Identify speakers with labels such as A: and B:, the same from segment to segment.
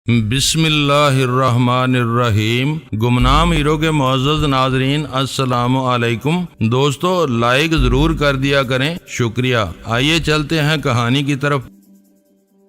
A: بسم اللہ الرحمن الرحیم۔ گمنام ہیرو کے معزز ناظرین السلام علیکم۔ دوستو لائک ضرور کر دیا کریں، شکریہ۔ آئیے چلتے ہیں کہانی کی طرف۔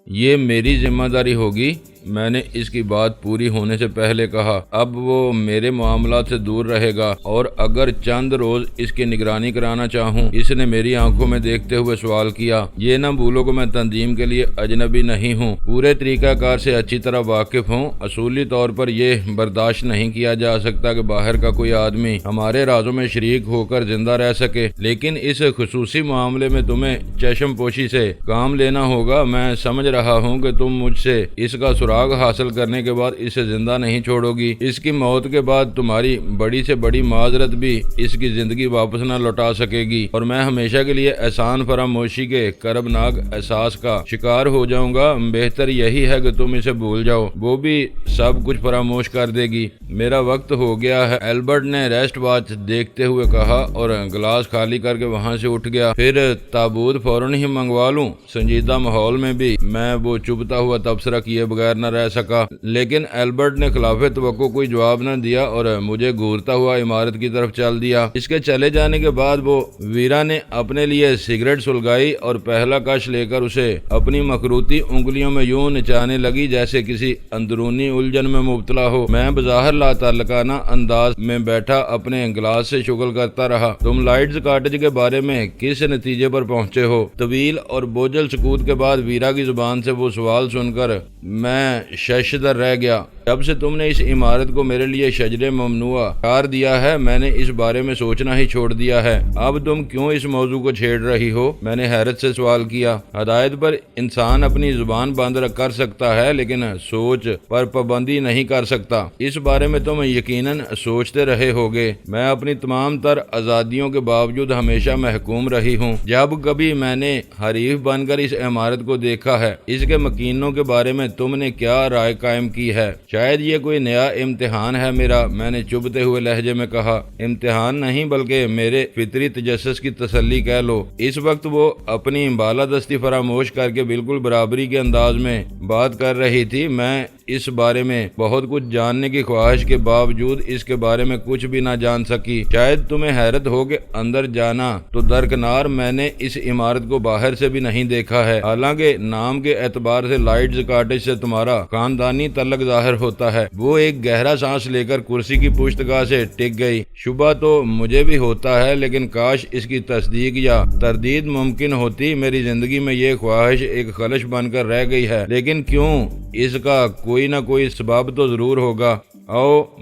A: یہ میری ذمہ داری ہوگی، میں نے اس کی بات پوری ہونے سے پہلے کہا۔ اب وہ میرے معاملات سے دور رہے گا اور اگر چند روز اس کی نگرانی کرانا چاہوں۔ اس نے میری آنکھوں میں دیکھتے ہوئے سوال کیا۔ یہ نہ بھولو کہ میں تنظیم کے لیے اجنبی نہیں ہوں، پورے طریقہ کار سے اچھی طرح واقف ہوں۔ اصولی طور پر یہ برداشت نہیں کیا جا سکتا کہ باہر کا کوئی آدمی ہمارے رازوں میں شریک ہو کر زندہ رہ سکے، لیکن اس خصوصی معاملے میں تمہیں چشم پوشی سے کام لینا ہوگا۔ میں سمجھ رہا ہوں کہ تم مجھ سے اس کا سراغ حاصل کرنے کے بعد اسے زندہ نہیں چھوڑو گی۔ اس کی موت کے بعد تمہاری بڑی سے بڑی معذرت بھی اس کی زندگی واپس نہ لوٹا سکے گی، اور میں ہمیشہ کے لیے احسان فراموشی کے کربناک احساس کا شکار ہو جاؤں گا۔ بہتر یہی ہے کہ تم اسے بھول جاؤ، وہ بھی سب کچھ فراموش کر دے گی۔ میرا وقت ہو گیا ہے، البرٹ نے ریسٹ واچ دیکھتے ہوئے کہا اور گلاس خالی کر کے وہاں سے اٹھ گیا۔ پھر تابوت فوراً ہی منگوا لوں۔ سنجیدہ ماحول میں بھی میں وہ چبھتا ہوا تبصرہ کیے بغیر نہ رہ سکا، لیکن البرٹ نے خلاف توقع کوئی جواب نہ دیا اور مجھے گھورتا ہوا عمارت کی طرف چل دیا۔ اس کے چلے جانے کے بعد وہ ویرا نے اپنے لیے سگریٹ سلگائی اور پہلا کش لے کر اسے اپنی مخروطی انگلیوں میں یوں نچانے لگی جیسے کسی اندرونی الجھن میں مبتلا ہو۔ میں بظاہر لا تعلقانہ انداز میں بیٹھا اپنے گلاس سے شغل کرتا رہا۔ تم لائٹز کاٹیج کے بارے میں کس نتیجے پر پہنچے ہو؟ طویل اور بوجھل سکوت کے بعد ویرا کی زبان سے وہ سوال سن کر میں ششدر رہ گیا۔ جب سے تم نے اس عمارت کو میرے لیے شجر ممنوع قرار دیا ہے، میں نے اس بارے میں سوچنا ہی چھوڑ دیا ہے۔ اب تم کیوں اس موضوع کو چھیڑ رہی ہو؟ میں نے حیرت سے سوال کیا۔ ہدایت پر انسان اپنی زبان بند کر سکتا ہے، لیکن سوچ پر پابندی نہیں کر سکتا۔ اس بارے میں تم یقیناً سوچتے رہے ہوگے۔ میں اپنی تمام تر آزادیوں کے باوجود ہمیشہ محکوم رہی ہوں۔ جب کبھی میں نے حریف بن کر اس عمارت کو دیکھا ہے، اس کے مکینوں کے بارے میں تم نے کیا رائے قائم کی ہے؟ شاید یہ کوئی نیا امتحان ہے میرا، میں نے چبھتے ہوئے لہجے میں کہا۔ امتحان نہیں بلکہ میرے فطری تجسس کی تسلی کہہ لو۔ اس وقت وہ اپنی بالادستی فراموش کر کے بالکل برابری کے انداز میں بات کر رہی تھی۔ میں اس بارے میں بہت کچھ جاننے کی خواہش کے باوجود اس کے بارے میں کچھ بھی نہ جان سکی۔ شاید تمہیں حیرت ہو کہ اندر جانا تو درکنار میں نے اس عمارت کو باہر سے بھی نہیں دیکھا ہے، حالانکہ نام کے اعتبار سے لائٹز کاٹیج سے تمہارا خاندانی تعلق ظاہر ہوتا ہے۔ وہ ایک گہرا سانس لے کر کرسی کی پشتگاہ سے ٹک گئی۔ شبہ تو مجھے بھی ہوتا ہے، لیکن کاش اس کی تصدیق یا تردید ممکن ہوتی۔ میری زندگی میں یہ خواہش ایک خلش بن کر رہ گئی ہے، لیکن کیوں؟ اس کا کوئی نہ کوئی سبب تو ضرور ہوگا۔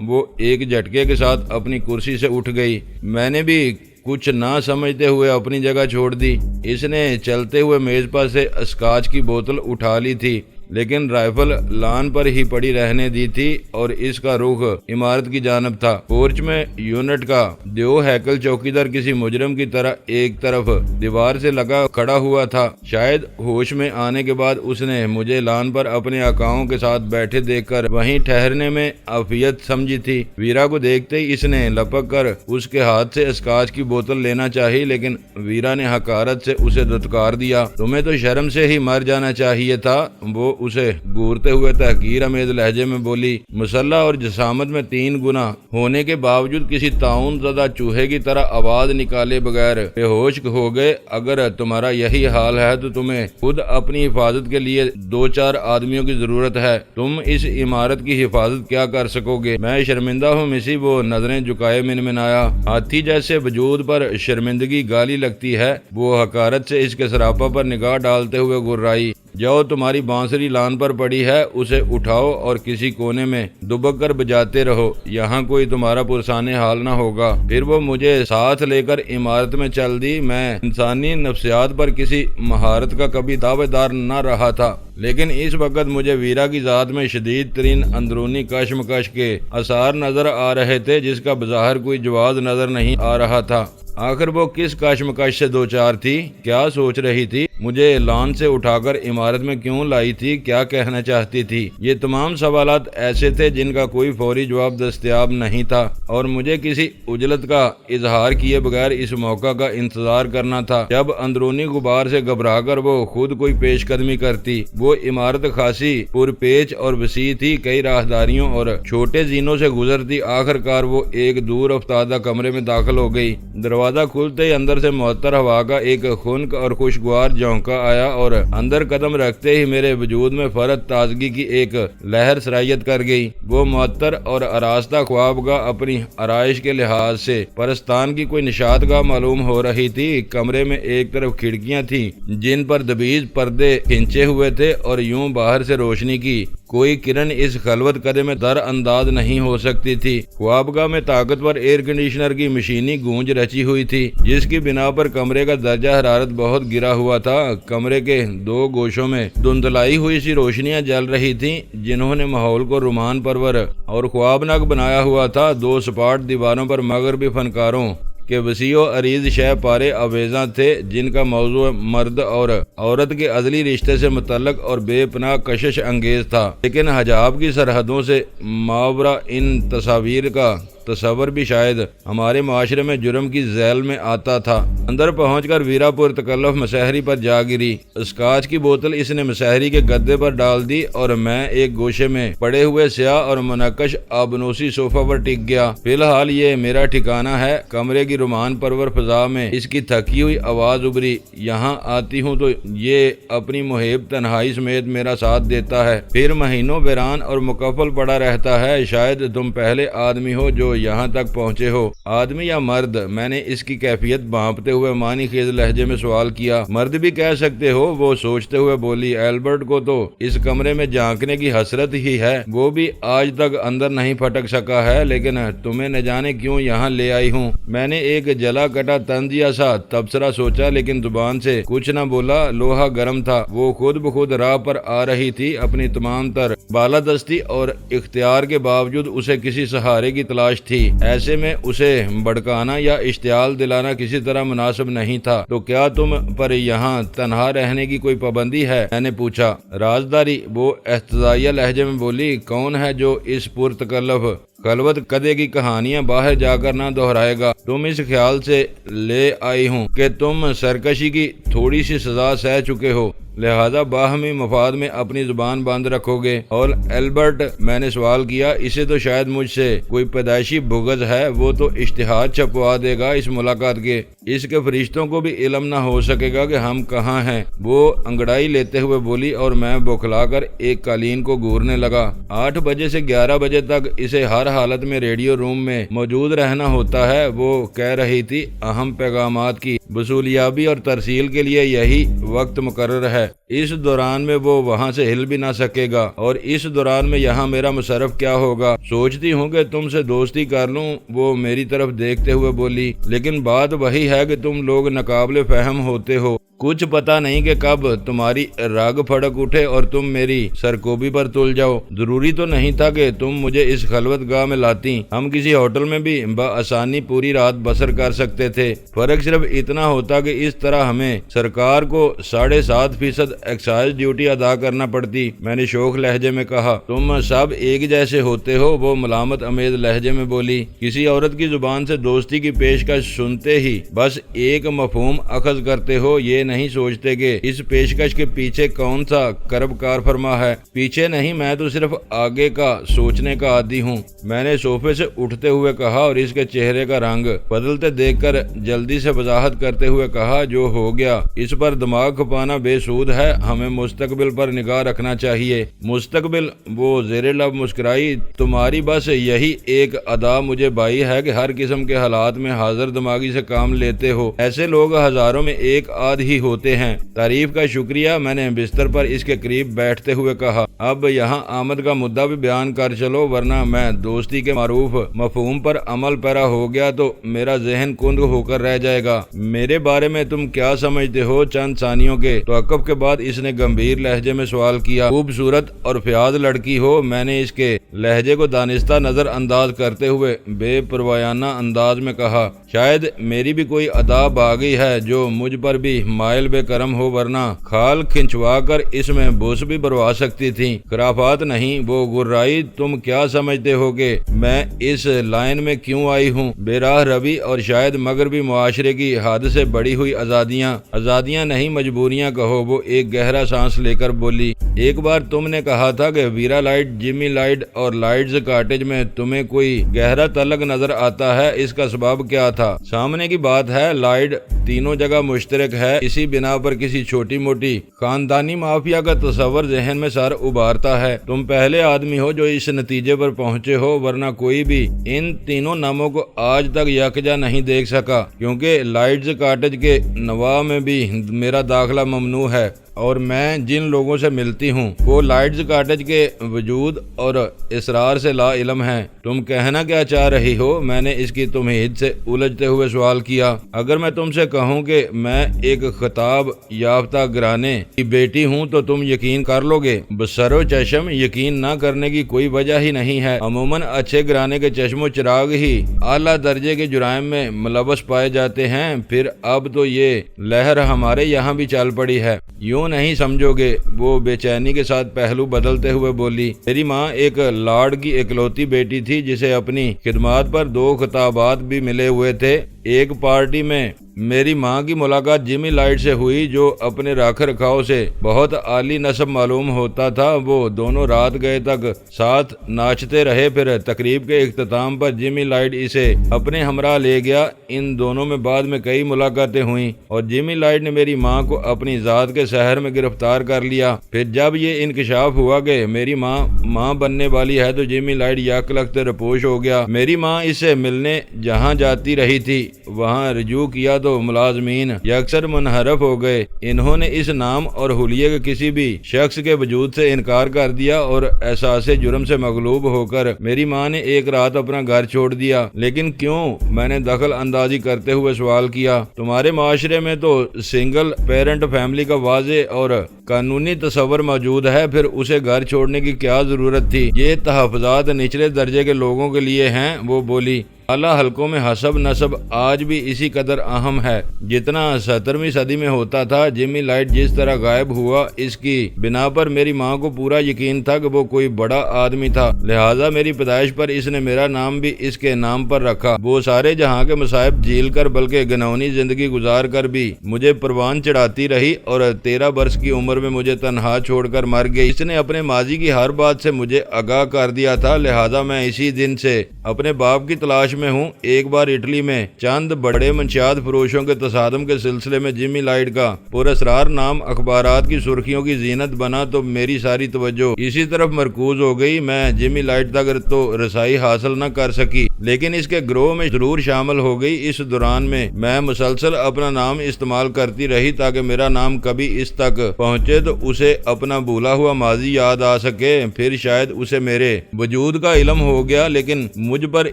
A: وہ ایک جھٹکے کے ساتھ اپنی کرسی سے اٹھ گئی۔ میں نے بھی کچھ نہ سمجھتے ہوئے اپنی جگہ چھوڑ دی۔ اس نے چلتے ہوئے میز پر سے اسکاچ کی بوتل اٹھا لی تھی، لیکن رائفل لان پر ہی پڑی رہنے دی تھی اور اس کا رخ عمارت کی جانب تھا۔ پورچ میں یونٹ کا دیو ہیکل چوکیدار کسی مجرم کی طرح ایک طرف دیوار سے لگا کھڑا ہوا تھا۔ شاید ہوش میں آنے کے بعد اس نے مجھے لان پر اپنے آقاؤں کے ساتھ بیٹھے دیکھ کر وہیں ٹھہرنے میں عافیت سمجھی تھی۔ ویرا کو دیکھتے ہی اس نے لپک کر اس کے ہاتھ سے اسکاچ کی بوتل لینا چاہی، لیکن ویرا نے حقارت سے اسے دھتکار دیا۔ تمہیں تو شرم سے ہی مر جانا چاہیے تھا، وہ اسے گورتے ہوئے تحقیر آمیز لہجے میں بولی۔ مسلح اور جسامت میں 3 گنا ہونے کے باوجود کسی طاعون زدہ چوہے کی طرح آواز نکالے بغیر بے ہوش ہو گئے۔ اگر تمہارا یہی حال ہے تو تمہیں خود اپنی حفاظت کے لیے 2-4 آدمیوں کی ضرورت ہے۔ تم اس عمارت کی حفاظت کیا کر سکو گے؟ میں شرمندہ ہوں مسی، وہ نظریں جھکائے منمنایا۔ ہاتھی جیسے وجود پر شرمندگی گالی لگتی ہے۔ وہ حقارت سے اس کے سراپا پر نگاہ ڈالتے ہوئے گررائی۔ جاؤ، تمہاری بانسری لان پر پڑی ہے، اسے اٹھاؤ اور کسی کونے میں دبک کر بجاتے رہو، یہاں کوئی تمہارا پرسان حال نہ ہوگا۔ پھر وہ مجھے ساتھ لے کر عمارت میں چل دی۔ میں انسانی نفسیات پر کسی مہارت کا کبھی دعوے دار نہ رہا تھا، لیکن اس وقت مجھے ویرا کی ذات میں شدید ترین اندرونی کشمکش کے آثار نظر آ رہے تھے، جس کا بظاہر کوئی جواز نظر نہیں آ رہا تھا۔ آخر وہ کس کشمکش سے دوچار تھی؟ کیا سوچ رہی تھی؟ مجھے لان سے اٹھا کر عمارت میں کیوں لائی تھی؟ کیا کہنا چاہتی تھی؟ یہ تمام سوالات ایسے تھے جن کا کوئی فوری جواب دستیاب نہیں تھا، اور مجھے کسی عجلت کا اظہار کیے بغیر اس موقع کا انتظار کرنا تھا جب اندرونی غبار سے گھبرا کر وہ خود کوئی پیش قدمی کرتی۔ وہ عمارت خاصی پرپیچ اور وسیع تھی، کئی راہداریوں اور چھوٹے زینوں سے گزرتی۔ آخر کار وہ ایک دور افتادہ کمرے میں داخل ہو گئی۔ دروازہ کھلتے ہی اندر سے معطر ہوا کا ایک خنک اور خوشگوار جھونکا آیا، اور اندر قدم رکھتے ہی میرے وجود میں فرد تازگی کی ایک لہر سرایت کر گئی۔ وہ معطر اور آراستہ خوابگاہ اپنی آرائش کے لحاظ سے پرستان کی کوئی نشاط گاہ معلوم ہو رہی تھی۔ کمرے میں ایک طرف کھڑکیاں تھیں جن پر دبیج پردے کھنچے ہوئے تھے، اور یوں باہر سے روشنی کی کوئی کرن اس خلوت کدے میں در انداز نہیں ہو سکتی تھی۔ خوابگاہ میں طاقتور ایئر کنڈیشنر کی مشینی گونج رچی ہوئی تھی، جس کی بنا پر کمرے کا درجہ حرارت بہت گرا ہوا تھا۔ کمرے کے دو گوشوں میں دھندلائی ہوئی سی روشنیاں جل رہی تھیں، جنہوں نے ماحول کو رومان پرور اور خوابناک بنایا ہوا تھا۔ دو سپاٹ دیواروں پر مغربی فنکاروں کہ وسیع و عریض شہ پارے آویزاں تھے، جن کا موضوع مرد اور عورت کے ازلی رشتے سے متعلق اور بے پناہ کشش انگیز تھا، لیکن حجاب کی سرحدوں سے ماورا ان تصاویر کا تصور بھی شاید ہمارے معاشرے میں جرم کی ذیل میں آتا تھا۔ اندر پہنچ کر ویرا پور تکلف مسحری پر جا گری۔ اسکاچ کی بوتل اس نے مسحری کے گدے پر ڈال دی، اور میں ایک گوشے میں پڑے ہوئے سیاہ اور منقش آبنوسی صوفہ پر ٹک گیا۔ فی الحال یہ میرا ٹھکانہ ہے۔ کمرے کی رومان پرور فضا میں اس کی تھکی ہوئی آواز ابھری، یہاں آتی ہوں تو یہ اپنی محب تنہائی سمیت میرا ساتھ دیتا ہے، پھر مہینوں ویران اور مکفل پڑا رہتا ہے۔ شاید تم پہلے آدمی ہو جو یہاں تک پہنچے ہو۔ آدمی یا مرد؟ میں نے اس کی کیفیت بھانپتے ہوئے معنی خیز لہجے میں سوال کیا۔ مرد بھی کہہ سکتے ہو، وہ سوچتے ہوئے بولی۔ ایلبرٹ کو تو اس کمرے میں جھانکنے کی حسرت ہی ہے، وہ بھی آج تک اندر نہیں پھٹک سکا ہے، لیکن تمہیں نہ جانے کیوں یہاں لے آئی ہوں۔ میں نے ایک جلا کٹا طنزیہ سا تبصرہ سوچا، لیکن زبان سے کچھ نہ بولا۔ لوہا گرم تھا، وہ خود بخود راہ پر آ رہی تھی۔ اپنی تمام تر بالادستی اور اختیار کے باوجود اسے کسی سہارے کی تلاش تھی۔ ایسے میں اسے بھڑکانا یا اشتعال دلانا کسی طرح مناسب نہیں تھا۔ تو کیا تم پر یہاں تنہا رہنے کی کوئی پابندی ہے؟ میں نے پوچھا۔ رازداری؟ وہ احتجاجیہ لہجے میں بولی۔ کون ہے جو اس پرتکلف خلوت کدے کی کہانیاں باہر جا کر نہ دہرائے گا؟ تم اس خیال سے لے آئی ہوں کہ تم سرکشی کی تھوڑی سی سزا سہ چکے ہو، لہذا باہمی مفاد میں اپنی زبان بند رکھو گے۔ اور ایلبرٹ؟ میں نے سوال کیا۔ اسے تو شاید مجھ سے کوئی پیدائشی بغض ہے، وہ تو اشتہار چھپوا دے گا اس ملاقات کے۔ اس کے فرشتوں کو بھی علم نہ ہو سکے گا کہ ہم کہاں ہیں، وہ انگڑائی لیتے ہوئے بولی، اور میں بوکھلا کر ایک قالین کو گورنے لگا۔ 8 بجے سے 11 بجے تک اسے ہر حالت میں ریڈیو روم میں موجود رہنا ہوتا ہے، وہ کہہ رہی تھی۔ اہم پیغامات کی وصولیابی اور ترسیل کے لیے یہی وقت مقرر ہے۔ اس دوران میں وہ وہاں سے ہل بھی نہ سکے گا، اور اس دوران میں یہاں میرا مصرف کیا ہوگا؟ سوچتی ہوں کہ تم سے دوستی کر لوں، وہ میری طرف دیکھتے ہوئے بولی، لیکن بات وہی ہے کہ تم لوگ ناقابل فہم ہوتے ہو۔ کچھ پتا نہیں کہ کب تمہاری رگ پھڑک اٹھے اور تم میری سرکوبی پر تل جاؤ۔ ضروری تو نہیں تھا کہ تم مجھے اس خلوت گاہ میں لاتی، ہم کسی ہوٹل میں بھی بآسانی پوری رات بسر کر سکتے تھے۔ فرق صرف اتنا ہوتا کہ اس طرح ہمیں سرکار کو 7.5% ایکسائز ڈیوٹی ادا کرنا پڑتی۔ میں نے شوخ لہجے میں کہا۔ تم سب ایک جیسے ہوتے ہو، وہ ملامت امیز لہجے میں بولی۔ کسی عورت کی زبان سے دوستی کی پیشکش سنتے ہی بس ایک مفہوم اخذ کرتے ہو، یہ نہیں سوچتے کہ اس پیشکش کے پیچھے کون سا کرب کار فرما ہے۔ پیچھے نہیں، میں تو صرف آگے کا سوچنے کا عادی ہوں، میں نے صوفے سے اٹھتے ہوئے کہا، اور اس کے چہرے کا رنگ بدلتے دیکھ کر جلدی سے وضاحت کرتے ہوئے کہا، جو ہو گیا اس پر دماغ کھپانا بے سود ہے، ہمیں مستقبل پر نگاہ رکھنا چاہیے۔ مستقبل؟ وہ زیر لب مسکرائی۔ تمہاری بس یہی ایک ادا مجھے بائی ہے کہ ہر قسم کے حالات میں حاضر دماغی سے کام لیتے ہو۔ ایسے لوگ ہزاروں میں ایک آدھ ہی ہوتے ہیں۔ تعریف کا شکریہ، میں نے بستر پر اس کے قریب بیٹھتے ہوئے کہا۔ اب یہاں آمد کا مدعا بھی بیان کر چلو، ورنہ میں دوستی کے معروف مفہوم پر عمل پیرا ہو گیا تو میرا ذہن کند ہو کر رہ جائے گا۔ میرے بارے میں تم کیا سمجھتے ہو؟ چند ثانیوں کے توقف کے بعد بعد اس نے گمبھیر لہجے میں سوال کیا۔ خوبصورت اور فیاض لڑکی ہو؟ میں نے اس کے لہجے کو دانستہ نظر انداز کرتے ہوئے بے پروایانہ انداز میں کہا، شاید میری بھی کوئی ادا آ گئی ہے جو مجھ پر بھی مائل بے کرم ہو، ورنہ کھال کھنچوا کر اس میں بوس بھی بروا سکتی تھی۔ خرافات نہیں، وہ گرائی۔ تم کیا سمجھتے ہو کہ میں اس لائن میں کیوں آئی ہوں؟ بے راہ روی اور شاید مغربی معاشرے کی حد سے بڑی ہوئی آزادیاں نہیں، مجبوریاں کہو۔ وہ ایک گہرا سانس لے کر بولی، ایک بار تم نے کہا تھا کہ ویرا لائٹ، جمی لائٹ اور لائٹز کاٹیج میں تمہیں کوئی گہرا تعلق نظر آتا ہے۔ اس کا سبب کیا تھا؟ سامنے کی بات ہے، لائٹ تینوں جگہ مشترک ہے۔ اسی بنا پر کسی چھوٹی موٹی خاندانی مافیا کا تصور ذہن میں سر ابھارتا ہے۔ تم پہلے آدمی ہو جو اس نتیجے پر پہنچے ہو، ورنہ کوئی بھی ان تینوں ناموں کو آج تک یکجا نہیں دیکھ سکا، کیونکہ لائٹز کاٹیج کے نواح میں بھی میرا داخلہ ممنوع ہے، اور میں جن لوگوں سے ملتی ہوں وہ لائٹز کاٹیج کے وجود اور اسرار سے لا علم ہیں۔ تم کہنا کیا چاہ رہی ہو؟ میں نے اس کی تمہید سے الجھتے ہوئے سوال کیا۔ اگر میں تم سے کہوں کہ میں ایک خطاب یافتہ گھرانے کی بیٹی ہوں تو تم یقین کر لو گے؟ بسر و چشم یقین نہ کرنے کی کوئی وجہ ہی نہیں ہے۔ عموماً اچھے گھرانے کے چشم و چراغ ہی اعلیٰ درجے کے جرائم میں ملوث پائے جاتے ہیں۔ پھر اب تو یہ لہر ہمارے یہاں بھی چل پڑی ہے، یوں نہیں سمجھو گے؟ وہ بے چینی کے ساتھ پہلو بدلتے ہوئے بولی، میری ماں ایک لارڈ کی اکلوتی بیٹی تھی جسے اپنی خدمات پر 2 خطابات بھی ملے ہوئے تھے۔ ایک پارٹی میں میری ماں کی ملاقات جمی لائٹ سے ہوئی، جو اپنے رکھ رکھاؤ سے بہت عالی نسب معلوم ہوتا تھا۔ وہ دونوں رات گئے تک ساتھ ناچتے رہے، پھر تقریب کے اختتام پر جمی لائٹ اسے اپنے ہمراہ لے گیا۔ ان دونوں میں بعد میں کئی ملاقاتیں ہوئیں اور جمی لائٹ نے میری ماں کو اپنی ذات کے شہر میں گرفتار کر لیا۔ پھر جب یہ انکشاف ہوا کہ میری ماں بننے والی ہے تو جمی لائٹ یک لخت رپوش ہو گیا۔ میری ماں اس سے ملنے جہاں جاتی رہی تھی، وہاں رجوع کیا تو ملازمین یکسر منحرف ہو گئے۔ انہوں نے اس نام اور حلیے کے کسی بھی شخص کے وجود سے انکار کر دیا اور احساس جرم سے مغلوب ہو کر میری ماں نے ایک رات اپنا گھر چھوڑ دیا۔ لیکن کیوں؟ میں نے دخل اندازی کرتے ہوئے سوال کیا۔ تمہارے معاشرے میں تو سنگل پیرنٹ فیملی کا واضح اور قانونی تصور موجود ہے، پھر اسے گھر چھوڑنے کی کیا ضرورت تھی؟ یہ تحفظات نچلے درجے کے لوگوں کے لیے ہیں، وہ بولی۔ اعلیٰ حلقوں میں حسب نسب آج بھی اسی قدر اہم ہے جتنا 17ویں صدی میں ہوتا تھا۔ جمی لائٹ جس طرح غائب ہوا، اس کی بنا پر میری ماں کو پورا یقین تھا کہ وہ کوئی بڑا آدمی تھا، لہٰذا میری پیدائش پر اس نے میرا نام بھی اس کے نام پر رکھا۔ وہ سارے جہاں کے مصائب جھیل کر بلکہ گنہونی زندگی گزار کر بھی مجھے پروان چڑھاتی رہی اور 13 برس کی عمر میں مجھے تنہا چھوڑ کر مر گئی۔ اس نے اپنے ماضی کی ہر بات سے مجھے آگاہ کر دیا تھا، لہٰذا میں اسی دن سے اپنے باپ کی تلاش میں ہوں۔ ایک بار اٹلی میں چند بڑے منشیات فروشوں کے تصادم کے سلسلے میں جمی لائٹ کا پراسرار نام اخبارات کی سرخیوں کی زینت بنا تو میری ساری توجہ اسی طرف مرکوز ہو گئی۔ میں جمی لائٹ تک تو رسائی حاصل نہ کر سکی، لیکن اس کے گروہ میں ضرور شامل ہو گئی۔ اس دوران میں مسلسل اپنا نام استعمال کرتی رہی تاکہ میرا نام کبھی اس تک پہنچے تو اسے اپنا بھولا ہوا ماضی یاد آ سکے۔ پھر شاید اسے میرے وجود کا علم ہو گیا، لیکن مجھ پر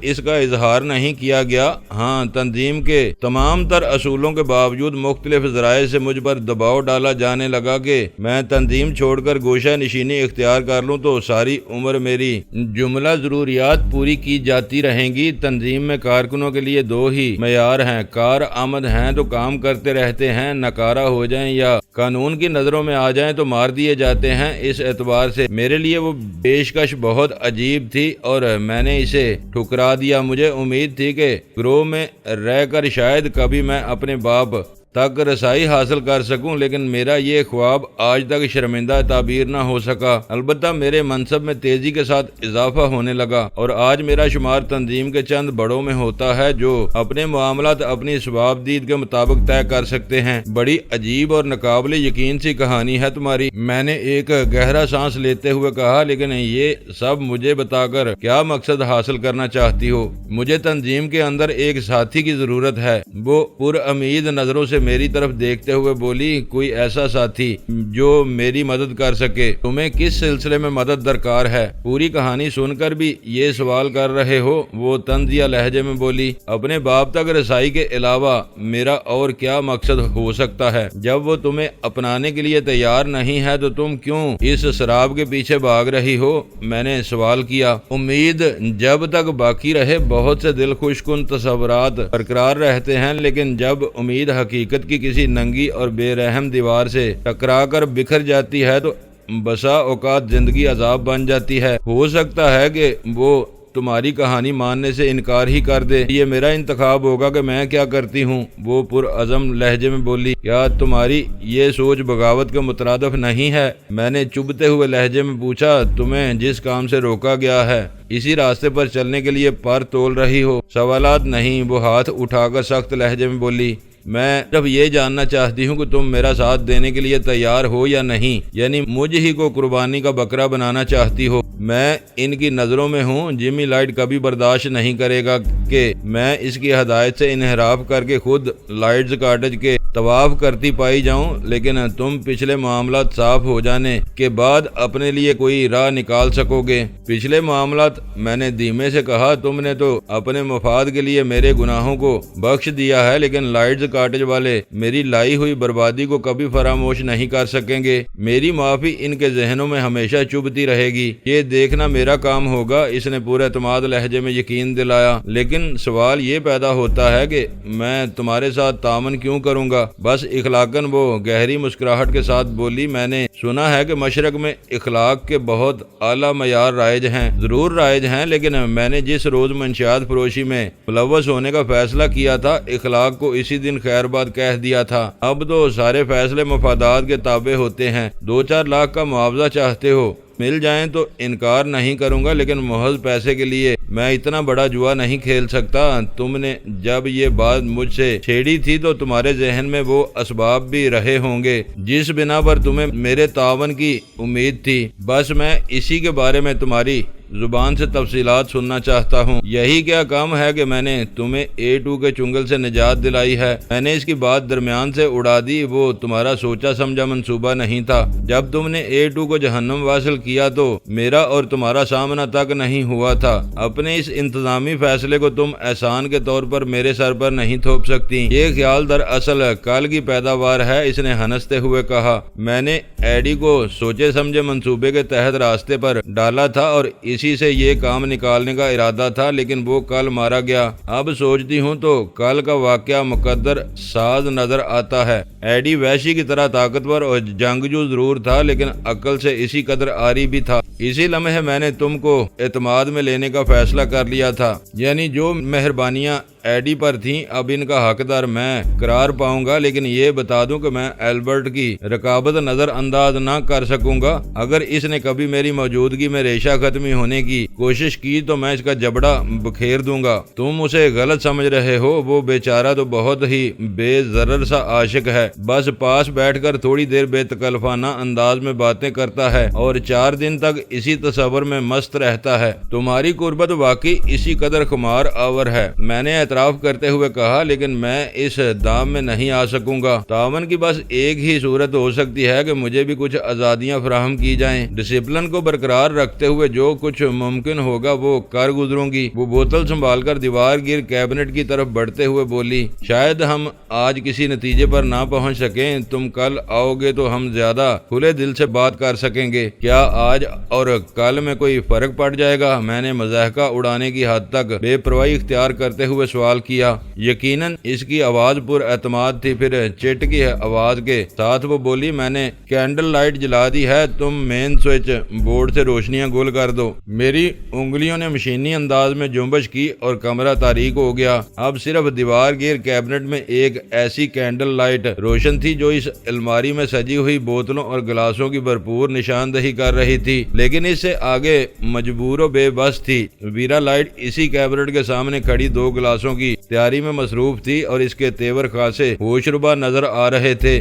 A: اس کا اظہار نہیں کیا گیا۔ ہاں، تنظیم کے تمام تر اصولوں کے باوجود مختلف ذرائع سے مجھ پر دباؤ ڈالا جانے لگا کہ میں تنظیم چھوڑ کر گوشہ نشینی اختیار کر لوں تو ساری عمر میری جملہ ضروریات پوری کی جاتی رہیں گی۔ تنظیم میں کارکنوں کے لیے 2 ہی معیار ہیں، کار آمد ہیں تو کام کرتے رہتے ہیں، ناکارہ ہو جائیں یا قانون کی نظروں میں آ جائیں تو مار دیے جاتے ہیں۔ اس اعتبار سے میرے لیے وہ پیشکش بہت عجیب تھی اور میں نے اسے ٹھکرا دیا۔ مجھے امید تھی کہ گروہ میں رہ کر شاید کبھی میں اپنے باپ تک رسائی حاصل کر سکوں، لیکن میرا یہ خواب آج تک شرمندہ تعبیر نہ ہو سکا۔ البتہ میرے منصب میں تیزی کے ساتھ اضافہ ہونے لگا اور آج میرا شمار تنظیم کے چند بڑوں میں ہوتا ہے جو اپنے معاملات اپنی ثواب دید کے مطابق طے کر سکتے ہیں۔ بڑی عجیب اور ناقابل یقین سی کہانی ہے تمہاری، میں نے ایک گہرا سانس لیتے ہوئے کہا، لیکن یہ سب مجھے بتا کر کیا مقصد حاصل کرنا چاہتی ہو؟ مجھے تنظیم کے اندر ایک ساتھی کی ضرورت ہے۔ وہ پر امید نظروں سے میری طرف دیکھتے ہوئے بولی، کوئی ایسا ساتھی جو میری مدد کر سکے؟ تمہیں کس سلسلے میں مدد درکار ہے؟ پوری کہانی سن کر بھی یہ سوال کر رہے ہو؟ وہ طنزیہ لہجے میں بولی، اپنے باپ تک رسائی کے علاوہ میرا اور کیا مقصد ہو سکتا ہے؟ جب وہ تمہیں اپنانے کے لیے تیار نہیں ہے تو تم کیوں اس شراب کے پیچھے بھاگ رہی ہو؟ میں نے سوال کیا۔ امید جب تک باقی رہے بہت سے دل خوش کن تصورات برقرار رہتے ہیں، لیکن جب امید حقیقت کی کسی ننگی اور بے رحم دیوار سے ٹکرا کر بکھر جاتی ہے تو بسا اوقات زندگی عذاب بن جاتی ہے۔ ہو سکتا ہے کہ وہ تمہاری کہانی ماننے سے انکار ہی کر دے۔ یہ میرا انتخاب ہوگا کہ میں کیا کرتی ہوں۔ وہ پرعزم لہجے میں بولی، کیا تمہاری یہ سوچ بغاوت کے مترادف نہیں ہے؟ میں نے چبھتے ہوئے لہجے میں پوچھا، تمہیں جس کام سے روکا گیا ہے اسی راستے پر چلنے کے لیے پر تول رہی ہو؟ سوالات نہیں، وہ ہاتھ اٹھا کر سخت لہجے میں بولی، میں صرف یہ جاننا چاہتی ہوں کہ تم میرا ساتھ دینے کے لیے تیار ہو یا نہیں، یعنی مجھ ہی کو قربانی کا بکرا بنانا چاہتی ہو؟ میں ان کی نظروں میں ہوں۔ جمی لائٹ کبھی برداشت نہیں کرے گا کہ میں اس کی ہدایت سے انحراف کر کے خود لائٹز کاٹیج کے طواف کرتی پائی جاؤں، لیکن تم پچھلے معاملات صاف ہو جانے کے بعد اپنے لیے کوئی راہ نکال سکو گے؟ پچھلے معاملات؟ میں نے دھیمے سے کہا، تم نے تو اپنے مفاد کے لیے میرے گناہوں کو بخش دیا ہے، لیکن لائٹز کاٹیج والے میری لائی ہوئی بربادی کو کبھی فراموش نہیں کر سکیں گے۔ میری معافی ان کے ذہنوں میں ہمیشہ چبھتی رہے گی، یہ دیکھنا میرا کام ہوگا۔ اس نے پورے اعتماد لہجے میں یقین دلایا۔ لیکن سوال یہ پیدا ہوتا ہے کہ میں تمہارے ساتھ تعاون کیوں کروں گا؟ بس اخلاقاً، وہ گہری مسکراہٹ کے ساتھ بولی، میں نے سنا ہے کہ مشرق میں اخلاق کے بہت اعلیٰ معیار رائج ہیں۔ ضرور رائج ہیں، لیکن میں نے جس روز منشیات فروشی میں ملوث ہونے کا فیصلہ کیا تھا، اخلاق کو اسی دن خیر باد کہہ دیا تھا۔ اب تو سارے فیصلے مفادات کے تابع ہوتے ہیں۔ 2-4 لاکھ کا معاوضہ چاہتے ہو؟ مل جائیں تو انکار نہیں کروں گا، لیکن محض پیسے کے لیے میں اتنا بڑا جوا نہیں کھیل سکتا۔ تم نے جب یہ بات مجھ سے چھیڑی تھی تو تمہارے ذہن میں وہ اسباب بھی رہے ہوں گے جس بنا پر تمہیں میرے تعاون کی امید تھی۔ بس میں اسی کے بارے میں تمہاری زبان سے تفصیلات سننا چاہتا ہوں۔ یہی کیا کام ہے کہ میں نے تمہیں A2 کے چنگل سے نجات دلائی ہے؟ میں نے اس کی بات درمیان سے اڑا دی۔ وہ تمہارا سوچا سمجھا منصوبہ نہیں تھا۔ جب تم نے A2 کو جہنم واصل کیا تو میرا اور تمہارا سامنا تک نہیں ہوا تھا۔ اپنے اس انتظامی فیصلے کو تم احسان کے طور پر میرے سر پر نہیں تھوپ سکتی۔ یہ خیال دراصل کل کی پیداوار ہے، اس نے ہنستے ہوئے کہا۔ میں نے ایڈی کو سوچے سمجھے منصوبے کے تحت راستے پر ڈالا تھا اور اسی سے یہ کام نکالنے کا ارادہ تھا، لیکن وہ کل مارا گیا۔ اب سوچتی ہوں تو کل کا واقعہ مقدر ساز نظر آتا ہے۔ ایڈی وحشی کی طرح طاقتور اور جنگجو ضرور تھا، لیکن عقل سے اسی قدر عاری بھی تھا۔ اسی لمحے میں نے تم کو اعتماد میں لینے کا فیصلہ کر لیا تھا، یعنی جو مہربانیاں ایڈی پر تھیں اب ان کا حقدار میں قرار پاؤں گا۔ لیکن یہ بتا دوں کہ میں البرٹ کی رقابت نظر انداز نہ کر سکوں گا۔ اگر اس نے کبھی میری موجودگی میں ریشہ ختمی ہونے کی کوشش کی تو میں اس کا جبڑا بکھیر دوں گا۔ تم اسے غلط سمجھ رہے ہو، وہ بیچارہ تو بہت ہی بے ضرر سا عاشق ہے، بس پاس بیٹھ کر تھوڑی دیر بے تکلفانہ انداز میں باتیں کرتا ہے اور 4 دن تک اسی تصور میں مست رہتا ہے۔ تمہاری قربت واقعی اسی قدر خمار آور ہے، میں نے اعتراف کرتے ہوئے کہا، لیکن میں اس دام میں نہیں آ سکوں گا۔ تعاون کی بس ایک ہی صورت ہو سکتی ہے کہ مجھے بھی کچھ آزادیاں فراہم کی جائیں۔ ڈسپلن کو برقرار رکھتے ہوئے جو کچھ ممکن ہوگا وہ کر گزروں گی۔ وہ بوتل سنبھال کر دیوار گیر کیبنٹ کی طرف بڑھتے ہوئے بولی، شاید ہم آج کسی نتیجے پر نہ پہنچ سکیں، تم کل آؤ گے تو ہم زیادہ کھلے دل سے بات کر سکیں گے۔ کیا آج اور کل میں کوئی فرق پڑ جائے گا؟ میں نے مضحکہ اڑانے کی حد تک بے پرواہی اختیار کرتے ہوئے سوال کیا۔ یقیناً اس کی آواز پر اعتماد تھی، پھر چٹ کی آواز کے ساتھ وہ بولی، میں نے کینڈل لائٹ جلا دی ہے، تم مین سوئچ بورڈ سے روشنیاں گل کر دو۔ میری انگلیوں نے مشینی انداز میں جنبش کی اور کمرہ تاریک ہو گیا۔ اب صرف دیوار گیر کیبنٹ میں ایک ایسی کینڈل لائٹ روشن تھی جو اس الماری میں سجی ہوئی بوتلوں اور گلاسوں کی بھرپور نشاندہی کر رہی تھی، لیکن اس سے آگے مجبور و بے بس تھی۔ ویرا لائٹ اسی کیبنٹ کے سامنے کھڑی 2 گلاسوں کی تیاری میں مصروف تھی اور اس کے تیور خاصے ہوشربا نظر آ رہے تھے۔